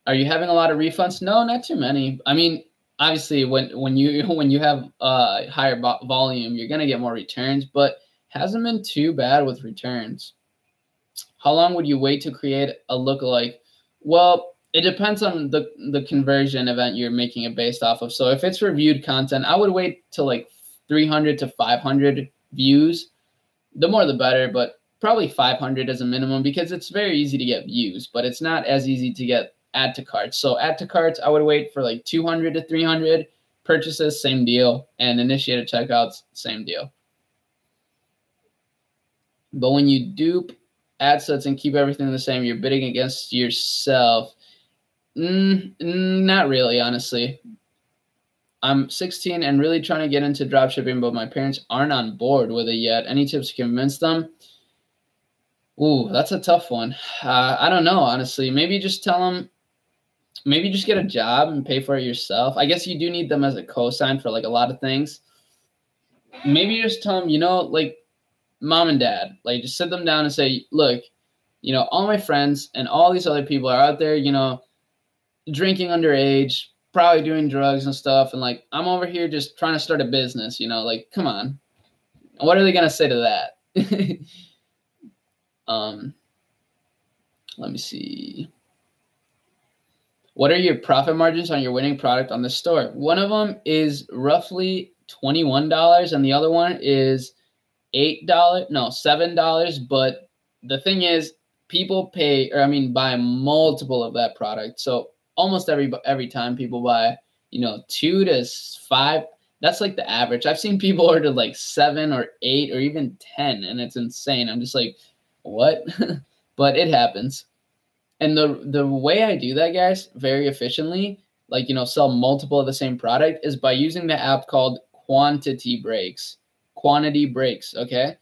Are you having a lot of refunds? No, not too many. I mean, obviously, when you have higher volume, you're gonna get more returns, but hasn't been too bad with returns. How long would you wait to create a lookalike? Well, it depends on the conversion event you're making it based off of. So if it's reviewed content, I would wait till like 300 to 500 views. The more the better, but probably 500 as a minimum because it's very easy to get views, but it's not as easy to get add to carts. So add to carts, I would wait for like 200 to 300. Purchases, same deal. And initiated checkouts, same deal. But when you dupe ad sets and keep everything the same, you're bidding against yourself. Not really, honestly. I'm 16 and really trying to get into dropshipping, but my parents aren't on board with it yet. Any tips to convince them? Ooh, that's a tough one. I don't know, honestly. Maybe just tell them, maybe just get a job and pay for it yourself. I guess you do need them as a cosign for like a lot of things. Maybe just tell them, you know, like mom and dad, like just sit them down and say, look, you know, all my friends and all these other people are out there, you know, drinking underage, probably doing drugs and stuff. And like, I'm over here just trying to start a business, you know, like, come on. What are they going to say to that? Let me see. What are your profit margins on your winning product on the store? One of them is roughly $21 and the other one is $7. But the thing is, people pay, or I mean, buy multiple of that product. So almost every time people buy, you know, 2 to 5, that's like the average. I've seen people order like 7 or 8 or even 10, and it's insane. I'm just like, what? But it happens. And the way I do that, guys, very efficiently, like, you know, sell multiple of the same product, is by using the app called Quantity Breaks. Quantity Breaks, okay?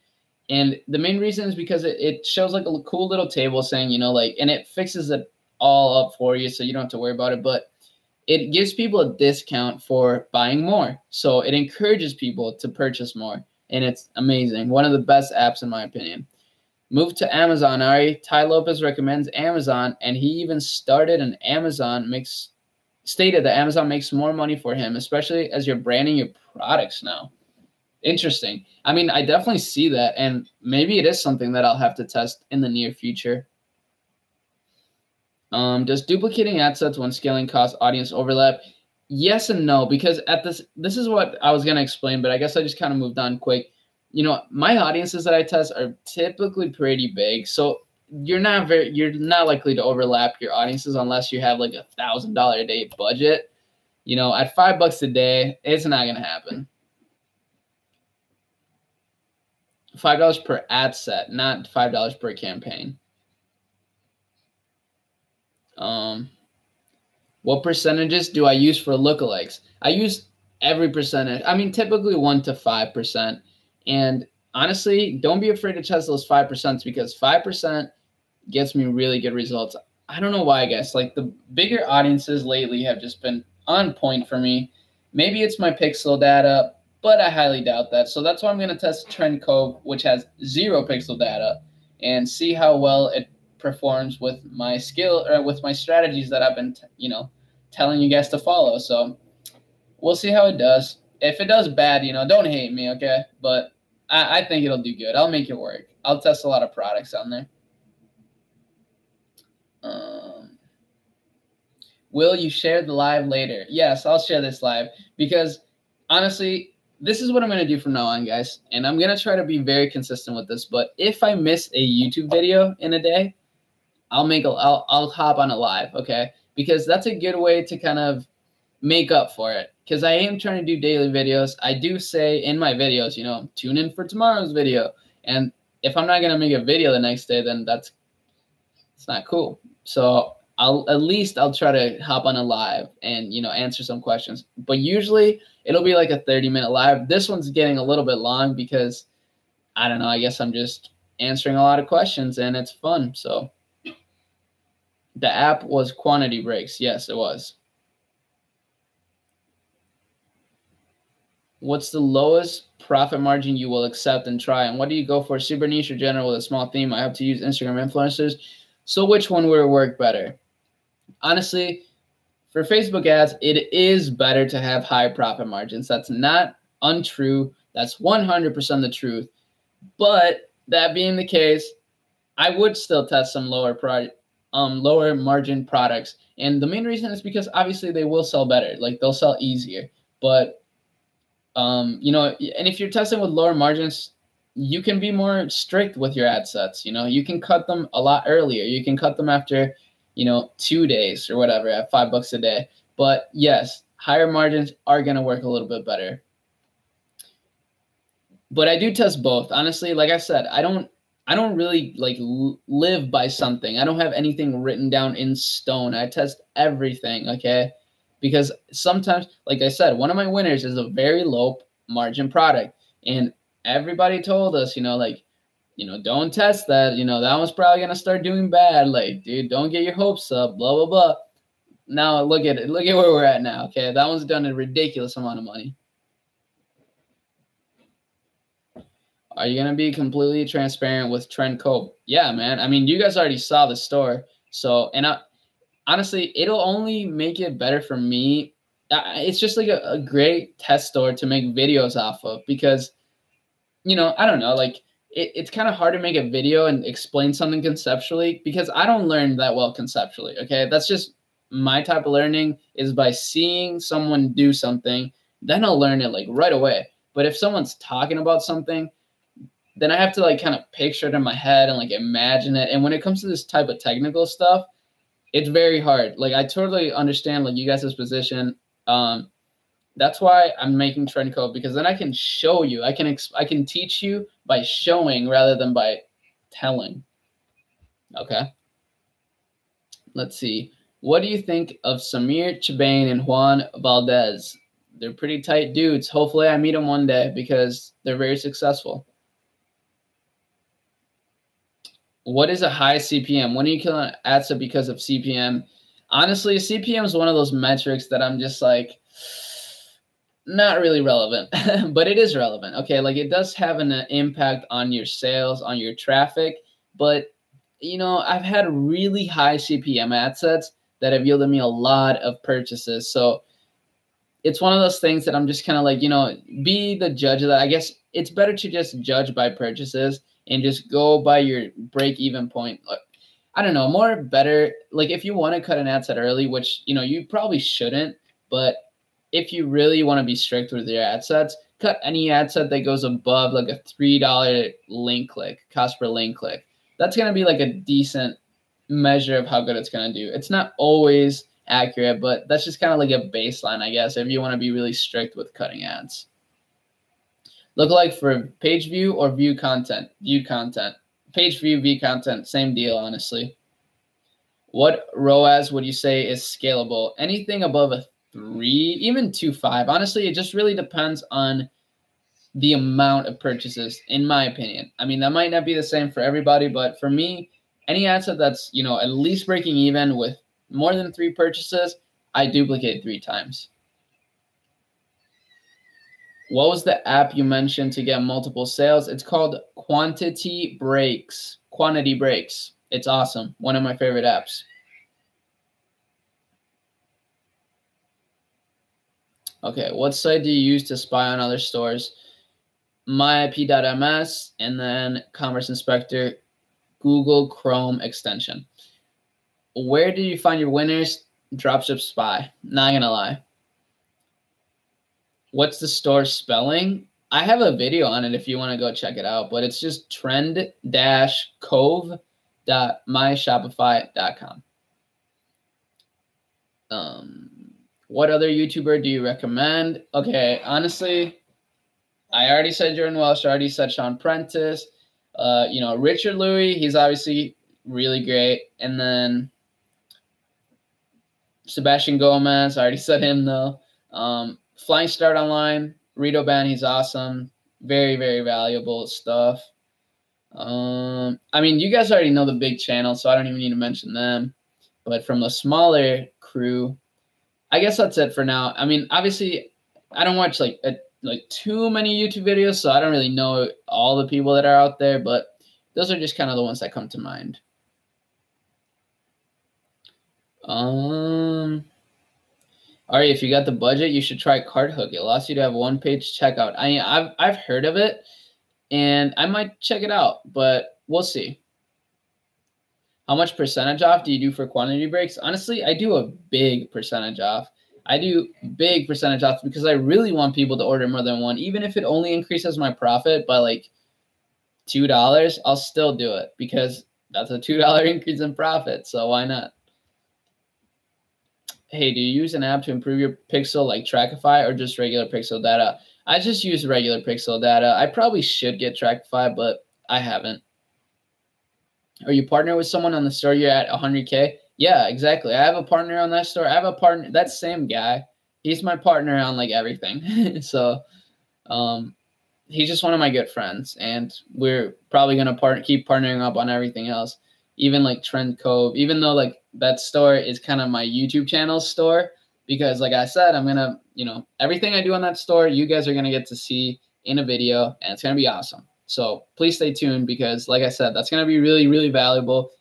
And the main reason is because it shows like a cool little table saying, you know, like, and it fixes it all up for you so you don't have to worry about it. But it gives people a discount for buying more. So it encourages people to purchase more. And it's amazing. One of the best apps, in my opinion. Move to Amazon, Arie. Ty Lopez recommends Amazon, and he even started an stated that Amazon makes more money for him, especially as you're branding your products now. Interesting. I mean, I definitely see that, and maybe it is something that I'll have to test in the near future. Does duplicating ad sets when scaling cause audience overlap? Yes and no, because this is what I was going to explain, but I guess I just kind of moved on quick. You know, my audiences that I test are typically pretty big, so you're not likely to overlap your audiences unless you have like $1,000 a day budget. You know, at $5 a day, it's not going to happen. $5 per ad set, not $5 per campaign. What percentages do I use for lookalikes? I use every percentage. I mean, typically 1 to 5%. And honestly, don't be afraid to test those 5% because 5% gets me really good results. I don't know why, I guess. Like, the bigger audiences lately have just been on point for me. Maybe it's my pixel data, but I highly doubt that. So that's why I'm going to test Trend Cove, which has 0 pixel data, and see how well it performs with my skill or with my strategies that I've been, you know, telling you guys to follow. So we'll see how it does. If it does bad, you know, don't hate me, okay? But I think it'll do good. I'll make it work. I'll test a lot of products on there. Will you share the live later? Yes, I'll share this live because honestly, this is what I'm going to do from now on, guys. And I'm going to try to be very consistent with this. But if I miss a YouTube video in a day, I'll hop on a live, okay? Because that's a good way to kind of make up for it. Because I am trying to do daily videos. I do say in my videos, you know, tune in for tomorrow's video. And if I'm not going to make a video the next day, then it's not cool. So I'll try to hop on a live and, you know, answer some questions. But usually it'll be like a 30-minute live. This one's getting a little bit long because, I don't know, I guess I'm just answering a lot of questions and it's fun. So the app was Quantity Breaks. Yes, it was. What's the lowest profit margin you will accept and try? And what do you go for, super niche or general with a small theme? I have to use Instagram influencers. So which one would work better? Honestly, for Facebook ads, it is better to have high profit margins. That's not untrue. That's 100% the truth. But that being the case, I would still test some lower margin products. And the main reason is because obviously they will sell better. Like, they'll sell easier. But you know, and if you're testing with lower margins, you can be more strict with your ad sets. You know, you can cut them a lot earlier. You can cut them after, you know, 2 days or whatever at $5 a day. But yes, higher margins are going to work a little bit better. But I do test both. Honestly, like I said, I don't really like live by something. I don't have anything written down in stone. I test everything, okay? Because sometimes, like I said, one of my winners is a very low margin product. And everybody told us, you know, like, you know, don't test that. You know, that one's probably going to start doing bad. Like, dude, don't get your hopes up, blah, blah, blah. Now, look at it. Look at where we're at now, okay? That one's done a ridiculous amount of money. Are you going to be completely transparent with Trend Cove? Yeah, man. I mean, you guys already saw the store. So, and honestly, it'll only make it better for me. It's just like a great test store to make videos off of because, I don't know, like it's kind of hard to make a video and explain something conceptually because I don't learn that well conceptually. Okay. That's just my type of learning is by seeing someone do something, then I'll learn it like right away. But if someone's talking about something, then I have to like kind of picture it in my head and like imagine it. And when it comes to this type of technical stuff, it's very hard. Like I totally understand like you guys' position. That's why I'm making Trend Code because then I can show you. I can teach you by showing rather than by telling. Okay. Let's see. What do you think of Samir Chibane and Juan Valdez? They're pretty tight dudes. Hopefully I meet them one day because they're very successful. What is a high CPM? When are you killing ad set because of CPM? Honestly, CPM is one of those metrics that I'm just like, not really relevant, but it is relevant. Okay, like it does have an impact on your sales, on your traffic, but I've had really high CPM ad sets that have yielded me a lot of purchases. So it's one of those things that I'm just kind of like, be the judge of that. I guess it's better to just judge by purchases and just go by your break-even point. I don't know, more better. Like if you want to cut an ad set early, which, you probably shouldn't, but if you really want to be strict with your ad sets, cut any ad set that goes above like a $3 link click, cost per link click. That's going to be like a decent measure of how good it's going to do. It's not always accurate, but that's just kind of like a baseline, I guess, if you want to be really strict with cutting ads. Look like for page view or view content? View content. Page view, view content, same deal, honestly. What ROAS would you say is scalable? Anything above a 3, even 2.5. Honestly, it just really depends on the amount of purchases, in my opinion. I mean, that might not be the same for everybody, but for me, any ad set that's, at least breaking even with more than 3 purchases, I duplicate 3 times. What was the app you mentioned to get multiple sales? It's called Quantity Breaks. Quantity Breaks. It's awesome. One of my favorite apps. Okay, what site do you use to spy on other stores? myip.ms and then Commerce Inspector, Google Chrome extension. Where do you find your winners? Dropship Spy. Not gonna lie. What's the store spelling? I have a video on it if you want to go check it out, but it's just trend-cove.myshopify.com. What other YouTuber do you recommend? Okay, honestly, I already said Jordan Welsh. I already said Sean Prentice. Richard Louis, he's obviously really great. And then Sebastian Gomez, I already said him though. Flying Start Online, Rito Ban, he's awesome. Very, very valuable stuff. I mean, you guys already know the big channels, so I don't even need to mention them. But from the smaller crew, I guess that's it for now. I mean, obviously, I don't watch like too many YouTube videos, so I don't really know all the people that are out there, but those are just kind of the ones that come to mind. Arie, if you got the budget, you should try CartHook. It allows you to have one-page checkout. I've heard of it, and I might check it out, but we'll see. How much percentage off do you do for quantity breaks? Honestly, I do a big percentage off. I do big percentage off because I really want people to order more than one. Even if it only increases my profit by like $2, I'll still do it because that's a $2 increase in profit. So why not? Hey, do you use an app to improve your pixel like Trackify or just regular pixel data? I just use regular pixel data. I probably should get Trackify, but I haven't. Are you partnered with someone on the store you're at 100K? Yeah, exactly. I have a partner on that store. I have a partner. That same guy. He's my partner on like everything. So he's just one of my good friends. And we're probably going to keep partnering up on everything else. Even like Trend Cove, even though like that store is kind of my YouTube channel store, because like I said, I'm going to, everything I do on that store, you guys are going to get to see in a video and it's going to be awesome. So please stay tuned because, like I said, that's going to be really, really valuable,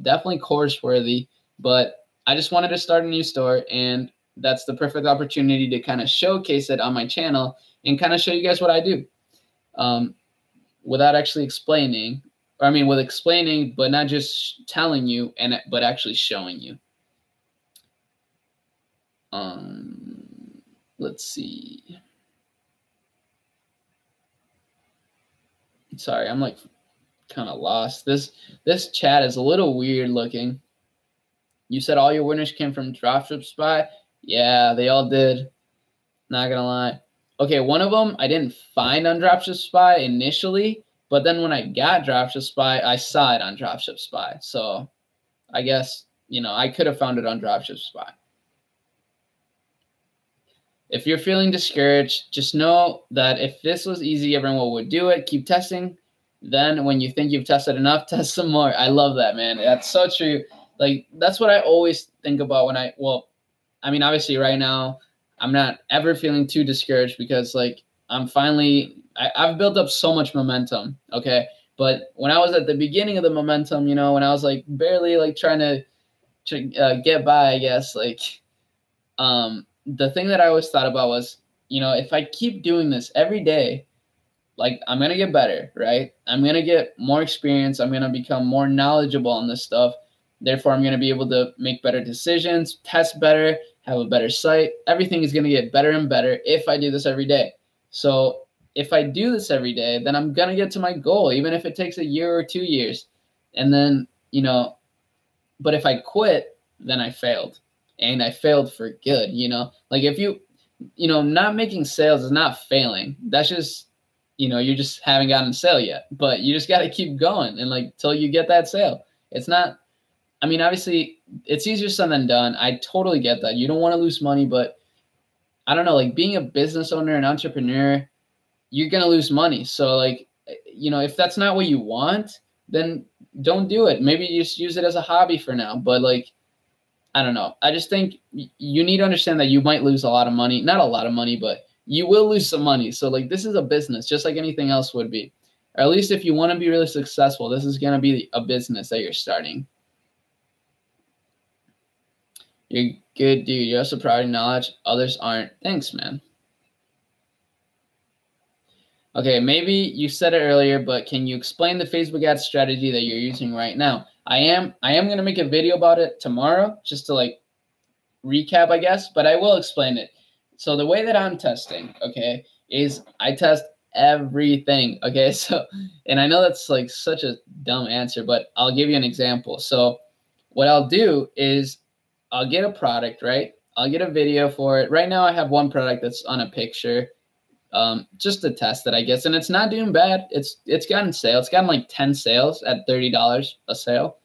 definitely course worthy. But I just wanted to start a new store, and that's the perfect opportunity to kind of showcase it on my channel and kind of show you guys what I do without actually explaining. Or I mean, with explaining, but not just telling you, but actually showing you. Let's see. Sorry, I'm like kind of lost. This chat is a little weird looking. You said all your winners came from Dropship. Yeah, they all did. Not gonna lie. Okay, one of them I didn't find on Dropship initially, but then when I got Dropship, I saw it on Dropship. So I guess, I could have found it on Dropship. If you're feeling discouraged, just know that if this was easy, everyone would do it. Keep testing. Then when you think you've tested enough, test some more. I love that, man. That's so true. Like, that's what I always think about when obviously right now, I'm not ever feeling too discouraged because I've built up so much momentum. Okay. But when I was at the beginning of the momentum, when I was like barely like trying to get by, I guess, the thing that I always thought about was, if I keep doing this every day, like, I'm going to get better, right? I'm going to get more experience. I'm going to become more knowledgeable on this stuff. Therefore, I'm going to be able to make better decisions, test better, have a better site. Everything is going to get better and better if I do this every day. So if I do this every day, then I'm going to get to my goal, even if it takes a year or 2 years. And then, but if I quit, then I failed. And I failed for good, Like, if not making sales is not failing. That's just, you just haven't gotten a sale yet. But you just got to keep going and till you get that sale. It's not, obviously it's easier said than done. I totally get that. You don't want to lose money, but I don't know, being a business owner, an entrepreneur, you're going to lose money. So if that's not what you want, then don't do it. Maybe you just use it as a hobby for now. But I don't know. I just think you need to understand that you might lose a lot of money. Not a lot of money, but you will lose some money. So this is a business just like anything else would be. Or at least if you want to be really successful, this is going to be a business that you're starting. You're good, dude. You're also providing knowledge. Others aren't. Thanks, man. Okay, maybe you said it earlier, but can you explain the Facebook ad strategy that you're using right now? I am going to make a video about it tomorrow just to recap, I guess, but I will explain it. So the way that I'm testing, okay, is I test everything, okay? So, and I know that's such a dumb answer, but I'll give you an example. So what I'll do is I'll get a product, right? I'll get a video for it. Right now I have one product that's on a picture, just to test it, I guess. And it's not doing bad. It's gotten sales. It's gotten 10 sales at $30 a sale.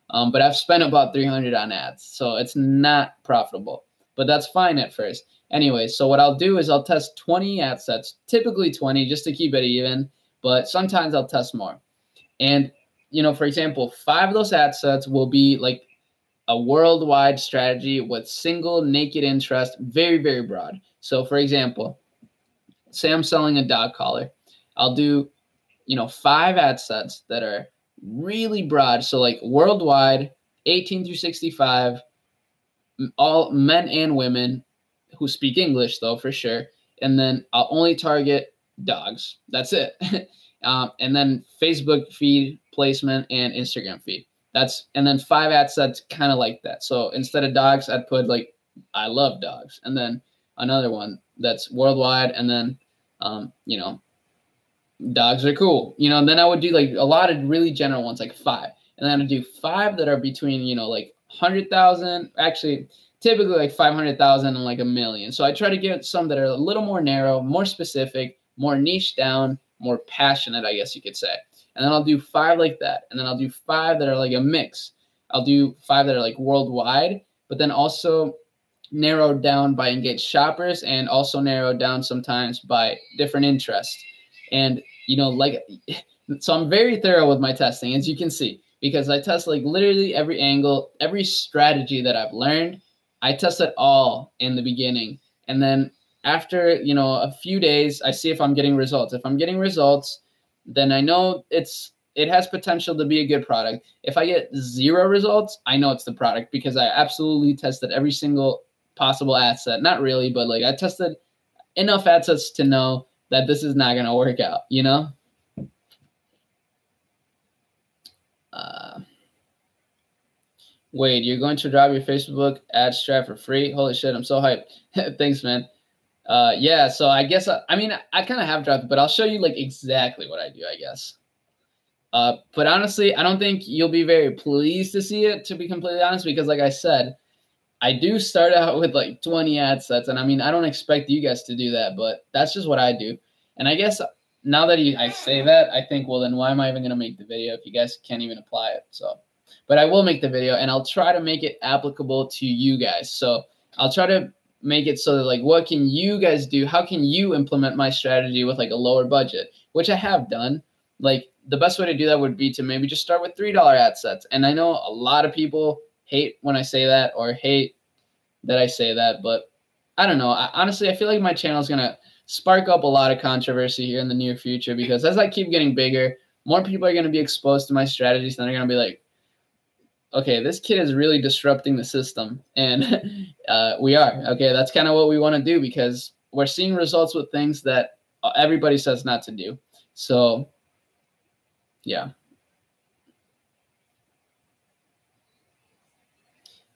But I've spent about $300 on ads. So it's not profitable, but that's fine at first. Anyway, so what I'll do is I'll test 20 ad sets, typically 20 just to keep it even, but sometimes I'll test more. And, for example, 5 of those ad sets will be a worldwide strategy with single naked interest, very, very broad. So for example, say I'm selling a dog collar. I'll do, 5 ad sets that are really broad. So worldwide, 18 through 65, all men and women who speak English though, for sure. And then I'll only target dogs. That's it. And then Facebook feed placement and Instagram feed. And then 5 ad sets kind of like that. So instead of dogs, I'd put I love dogs. And then another one that's worldwide. And then, dogs are cool. And then I would do a lot of really general ones, 5. And then I'd do 5 that are between, 100,000, actually typically 500,000 and $1 million. So I try to get some that are a little more narrow, more specific, more niche down, more passionate, I guess you could say. And then I'll do 5 like that. And then I'll do 5 that are a mix. I'll do 5 that are worldwide, but then also narrowed down by engaged shoppers and also narrowed down sometimes by different interests. And, so I'm very thorough with my testing, as you can see, because I test literally every angle, every strategy that I've learned. I test it all in the beginning. And then after, a few days, I see if I'm getting results. If I'm getting results, then I know it has potential to be a good product. If I get 0 results, I know it's the product because I absolutely tested every single possible ad set. Not really, but like I tested enough ad sets to know that this is not going to work out, you know? Wait, you're going to drop your Facebook ad strat for free? Holy shit, I'm so hyped. Thanks, man. Yeah, so I guess, I mean, I kind of have dropped it, but I'll show you like exactly what I do, I guess. But honestly, I don't think you'll be very pleased to see it, to be completely honest, because like I said, I do start out with like 20 ad sets. And I mean, I don't expect you guys to do that, but that's just what I do. And I guess now that I say that, I think, well, then why am I even going to make the video if you guys can't even apply it? So, but I will make the video and I'll try to make it applicable to you guys. So I'll try to make it so that like, what can you guys do? How can you implement my strategy with like a lower budget, which I have done. Like the best way to do that would be to maybe just start with $3 ad sets. And I know a lot of people hate when I say that or hate that I say that, but I don't know. Honestly, I feel like my channel is going to spark up a lot of controversy here in the near future because as I keep getting bigger, more people are going to be exposed to my strategies and they're going to be like, okay, this kid is really disrupting the system. And we are. Okay, that's kind of what we want to do because we're seeing results with things that everybody says not to do. So, yeah.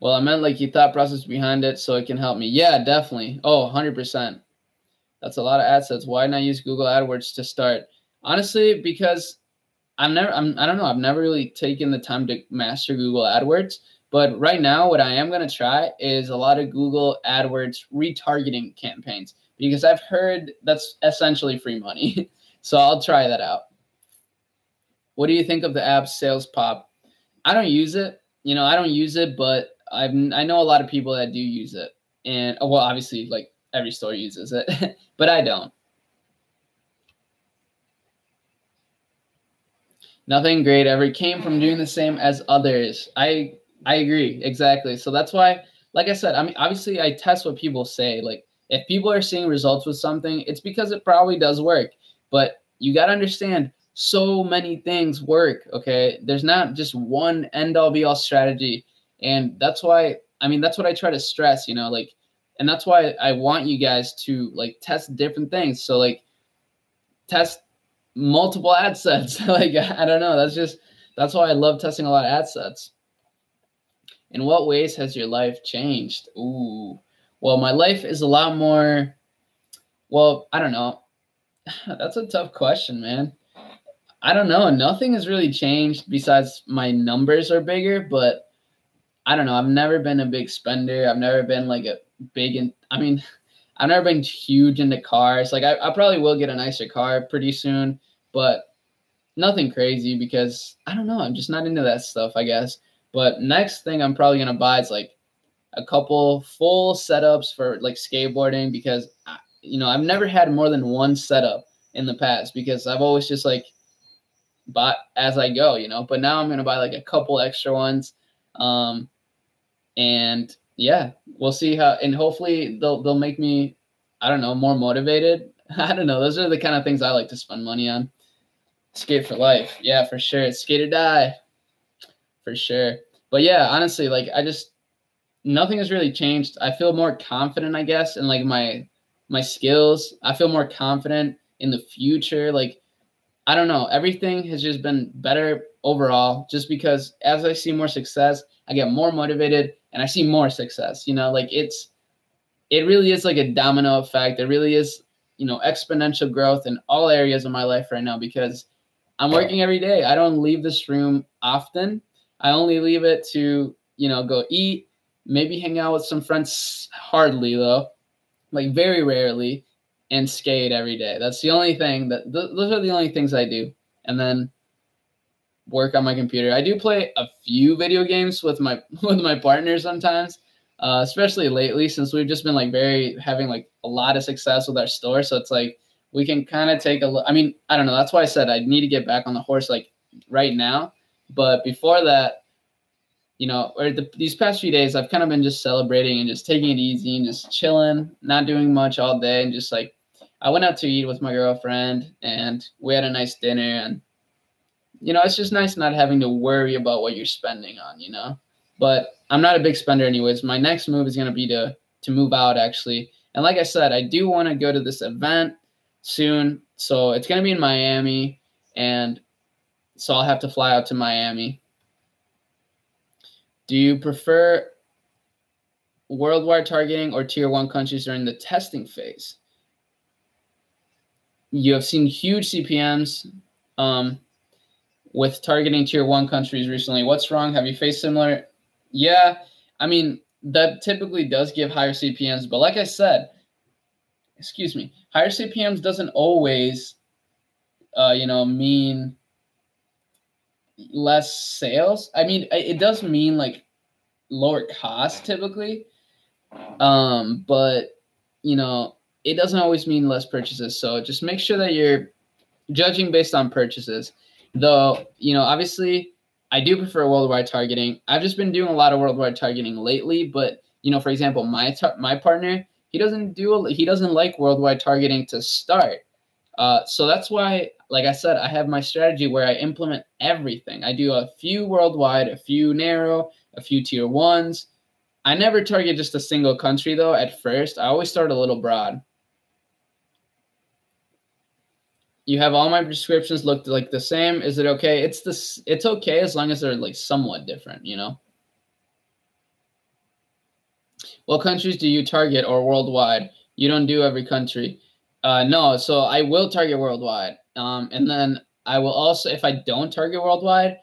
Well, I meant like your thought process behind it so it can help me. Yeah, definitely. Oh, 100%. That's a lot of ad sets. Why not use Google AdWords to start? Honestly, because I don't know. I've never really taken the time to master Google AdWords. But right now, what I am going to try is a lot of Google AdWords retargeting campaigns because I've heard that's essentially free money. So I'll try that out. What do you think of the app Sales Pop? I don't use it. You know, I don't use it, but I know a lot of people that do use it. And, well, obviously, like, every store uses it, but I don't. Nothing great ever came from doing the same as others. I agree, exactly. So that's why, like I said, I mean, obviously, I test what people say. Like, if people are seeing results with something, it's because it probably does work. But you got to understand, so many things work, okay? There's not just one end-all be-all strategy. And that's why, I mean, that's what I try to stress, you know, like, and that's why I want you guys to like test different things. So like test multiple ad sets. Like, I don't know. That's why I love testing a lot of ad sets. In what ways has your life changed? Ooh, well, my life is a lot more, well, I don't know. That's a tough question, man. I don't know. Nothing has really changed besides my numbers are bigger, but I don't know. I've never been a big spender. I've never been like a big, I've never been huge into cars. Like I probably will get a nicer car pretty soon, but nothing crazy because I don't know. I'm just not into that stuff, I guess. But next thing I'm probably going to buy is like a couple full setups for like skateboarding because, you know, I've never had more than one setup in the past because I've always just like bought as I go, you know, but now I'm going to buy like a couple extra ones. And yeah, we'll see how, and hopefully they'll make me, I don't know, more motivated. I don't know. Those are the kind of things I like to spend money on. Skate for life. Yeah, for sure. Skate or die. For sure. But yeah, honestly, like nothing has really changed. I feel more confident, I guess, in like my skills. I feel more confident in the future. Like, I don't know. Everything has just been better overall just because as I see more success, I get more motivated and I see more success. You know, like it really is like a domino effect. It really is, you know, exponential growth in all areas of my life right now because I'm working every day. I don't leave this room often. I only leave it to, you know, go eat, maybe hang out with some friends, hardly though, like very rarely, and skate every day. That's the only thing those are the only things I do. And then work on my computer. I do play a few video games with my partner sometimes, especially lately since we've just been like having like a lot of success with our store. So it's like we can kind of take a look. I mean, I don't know. That's why I said I need to get back on the horse like right now. But before that, you know, or these past few days, I've kind of been just celebrating and just taking it easy and just chilling, not doing much all day and just like I went out to eat with my girlfriend and we had a nice dinner, and it's just nice not having to worry about what you're spending on. But I'm not a big spender anyways. My next move is going to be to move out, actually. And like I said, I do want to go to this event soon. So it's going to be in Miami, and so I'll have to fly out to Miami. Do you prefer worldwide targeting or tier 1 countries during the testing phase? You have seen huge CPMs with targeting tier 1 countries recently. What's wrong? Have you faced similar? Yeah, I mean, that typically does give higher CPMs, but like I said, higher CPMs doesn't always, mean less sales. I mean, it does mean like lower cost typically, but it doesn't always mean less purchases. So just make sure that you're judging based on purchases. Though, obviously, I do prefer worldwide targeting. I've just been doing a lot of worldwide targeting lately, but for example, my partner, he doesn't like worldwide targeting to start. So that's why, like I said, I have my strategy where I implement everything. I do a few worldwide, a few narrow, a few tier 1s. I never target just a single country though at first. I always start a little broad. You have all my prescriptions look like the same. Is it okay? It's okay as long as they're like somewhat different, What countries do you target or worldwide? You don't do every country. No, so I will target worldwide. And then I will also, if I don't target worldwide,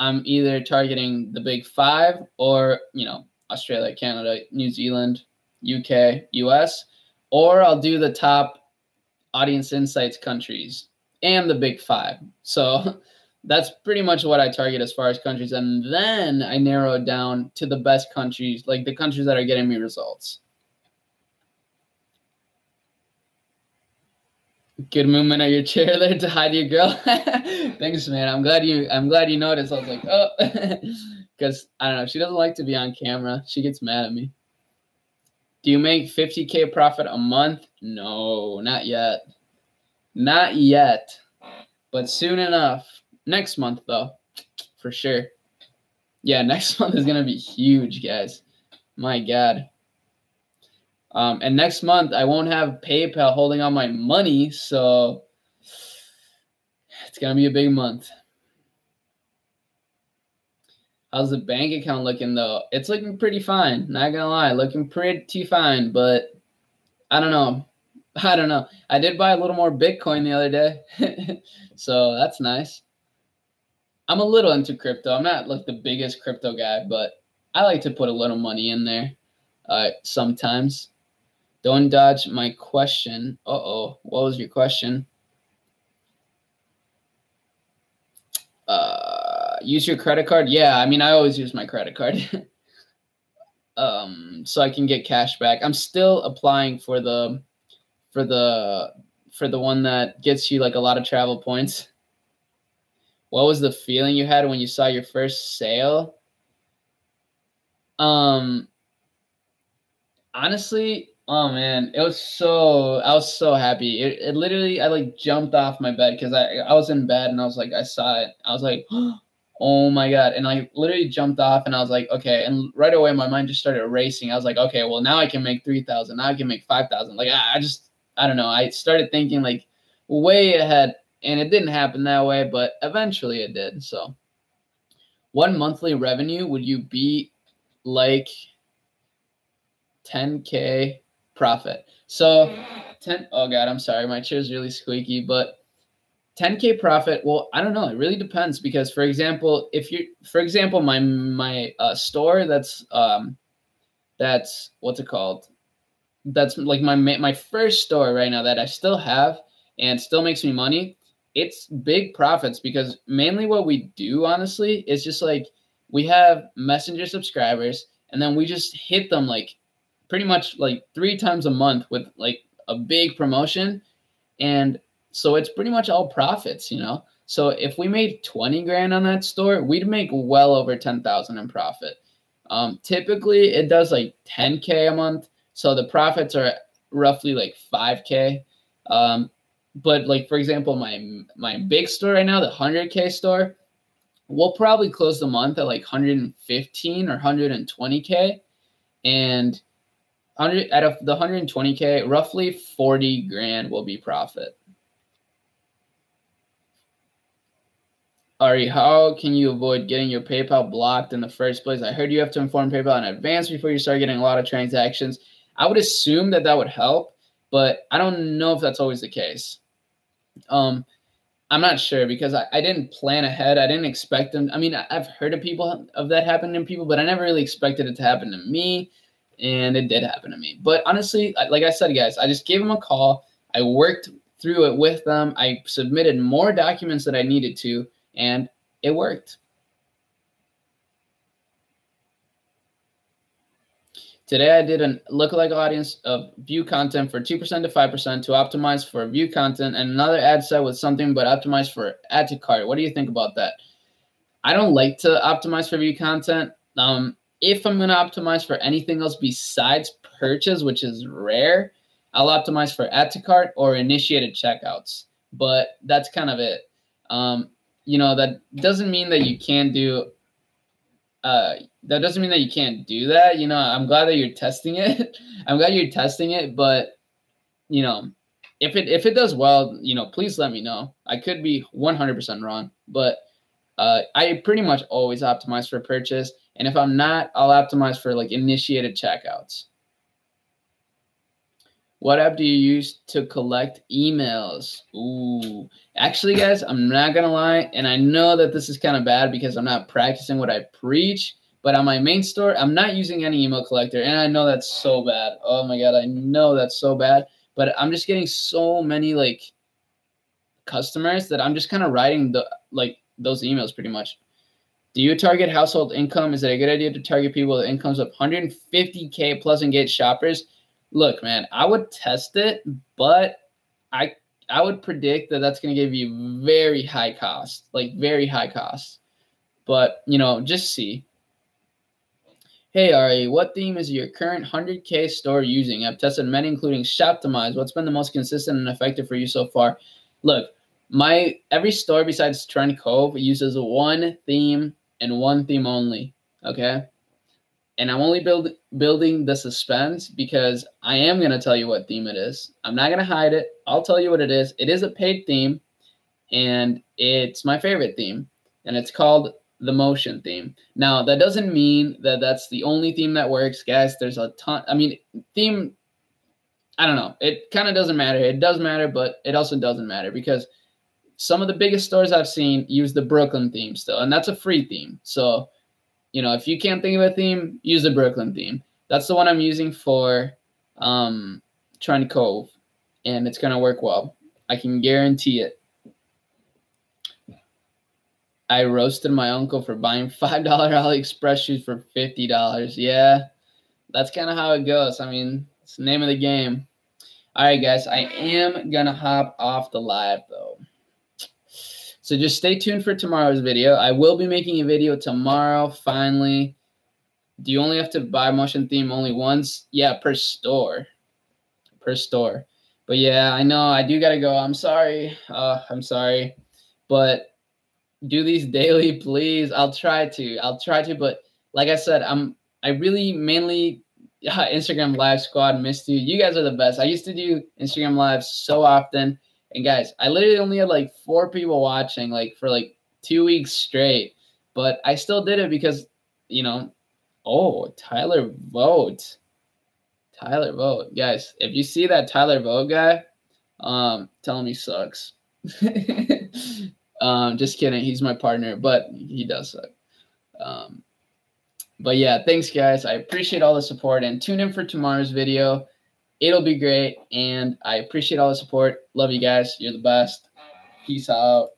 I'm either targeting the big 5 or, Australia, Canada, New Zealand, UK, US, or I'll do the top audience insights countries and the big 5. So that's pretty much what I target as far as countries. And then I narrow it down to the best countries, like the countries that are getting me results. Good movement of your chair there to hide your girl. Thanks, man. I'm glad you noticed. I was like, oh, because I don't know. She doesn't like to be on camera. She gets mad at me. Do you make 50K profit a month? No, not yet. Not yet, but soon enough. Next month, though, for sure. Yeah, next month is going to be huge, guys. My God. And next month, I won't have PayPal holding on my money, so it's going to be a big month. How's the bank account looking, though? It's looking pretty fine. Not going to lie. Looking pretty fine, but I don't know. I did buy a little more Bitcoin the other day, so that's nice. I'm a little into crypto. I'm not like the biggest crypto guy, but I like to put a little money in there sometimes. Don't dodge my question. Uh-oh. What was your question? Use your credit card? Yeah, I mean, I always use my credit card. So I can get cash back. I'm still applying for the one that gets you like a lot of travel points. What was the feeling you had when you saw your first sale? Honestly, oh man, I was so happy. It literally, I like jumped off my bed because I was in bed and I was like, I saw it. I was like, oh my God. And I literally jumped off and I was like, okay. And right away, my mind just started racing. I was like, okay, well now I can make 3,000. Now I can make 5,000. Like, I don't know. I started thinking like way ahead, and it didn't happen that way, but eventually it did. So what monthly revenue would you be like 10K profit? So oh God, I'm sorry. My chair's really squeaky, but 10K profit. Well, I don't know. It really depends because, for example, my store that's what's it called? That's like my first store right now that I still have and still makes me money. It's big profits because mainly what we do, honestly, is just like we have messenger subscribers and then we just hit them like pretty much like 3 times a month with like a big promotion. And so it's pretty much all profits, So if we made 20 grand on that store, we'd make well over 10,000 in profit. Typically it does like 10K a month. So the profits are roughly like 5K. But like, for example, my big store right now, the 100K store, we'll probably close the month at like 115 or 120K. And 100 out of the 120K, roughly 40 grand will be profit. Arie, how can you avoid getting your PayPal blocked in the first place? I heard you have to inform PayPal in advance before you start getting a lot of transactions. I would assume that would help, but I don't know if that's always the case. I'm not sure because I didn't plan ahead. I didn't expect them. I mean, I've heard of that happening to people, but I never really expected it to happen to me, and it did happen to me. But honestly, like I said, guys, I just gave them a call. I worked through it with them. I submitted more documents that I needed to, and it worked. Today, I did a lookalike audience of view content for 2% to 5% to optimize for view content, and another ad set with something but optimized for add to cart. What do you think about that? I don't like to optimize for view content. If I'm going to optimize for anything else besides purchase, which is rare, I'll optimize for add to cart or initiated checkouts. But that's kind of it. That doesn't mean that you can't do that doesn't mean that you can't do that. I'm glad that you're testing it. I'm glad you're testing it, but if it does well, please let me know. I could be 100% wrong, but I pretty much always optimize for purchase, and if I'm not, I'll optimize for like initiated checkouts. What app do you use to collect emails? Ooh, actually, guys, I'm not going to lie. And I know that this is kind of bad because I'm not practicing what I preach. But on my main store, I'm not using any email collector. And I know that's so bad. Oh, my God, I know that's so bad. But I'm just getting so many, like, customers that I'm just kind of writing those emails pretty much. Do you target household income? Is it a good idea to target people with incomes of 150K plus engaged shoppers? Look, man, I would test it, but I would predict that that's going to give you very high cost, like very high cost. But, just see. Hey, Arie, what theme is your current 100K store using? I've tested many, including Shoptimize. What's been the most consistent and effective for you so far? Look, every store besides Trend Cove uses one theme and one theme only, okay? And I'm only building the suspense because I am going to tell you what theme it is. I'm not going to hide it. I'll tell you what it is. It is a paid theme, and it's my favorite theme, and it's called the Motion theme. Now, that doesn't mean that that's the only theme that works, guys. There's a ton. I mean, theme, I don't know. It kind of doesn't matter. It does matter, but it also doesn't matter because some of the biggest stores I've seen use the Brooklyn theme still, and that's a free theme. So, if you can't think of a theme, use the Brooklyn theme. That's the one I'm using for Trend Cove, and it's going to work well. I can guarantee it. I roasted my uncle for buying $5 AliExpress shoes for $50. Yeah, that's kind of how it goes. I mean, it's the name of the game. All right, guys, I am going to hop off the live, though. So just stay tuned for tomorrow's video. I will be making a video tomorrow, finally. Do you only have to buy Motion theme only once? Yeah, per store. Per store. But yeah, I know I do got to go. I'm sorry. I'm sorry. But do these daily, please. I'll try to. But like I said, I really mainly Instagram Live Squad missed you. You guys are the best. I used to do Instagram Live so often. And guys, I literally only had like 4 people watching for 2 weeks straight. But I still did it because, oh, Tyler Vogt. Tyler Vogt. Guys, if you see that Tyler Vogt guy, tell him he sucks. Just kidding. He's my partner, but he does suck. But yeah, thanks, guys. I appreciate all the support. And tune in for tomorrow's video. It'll be great, and I appreciate all the support. Love you guys. You're the best. Peace out.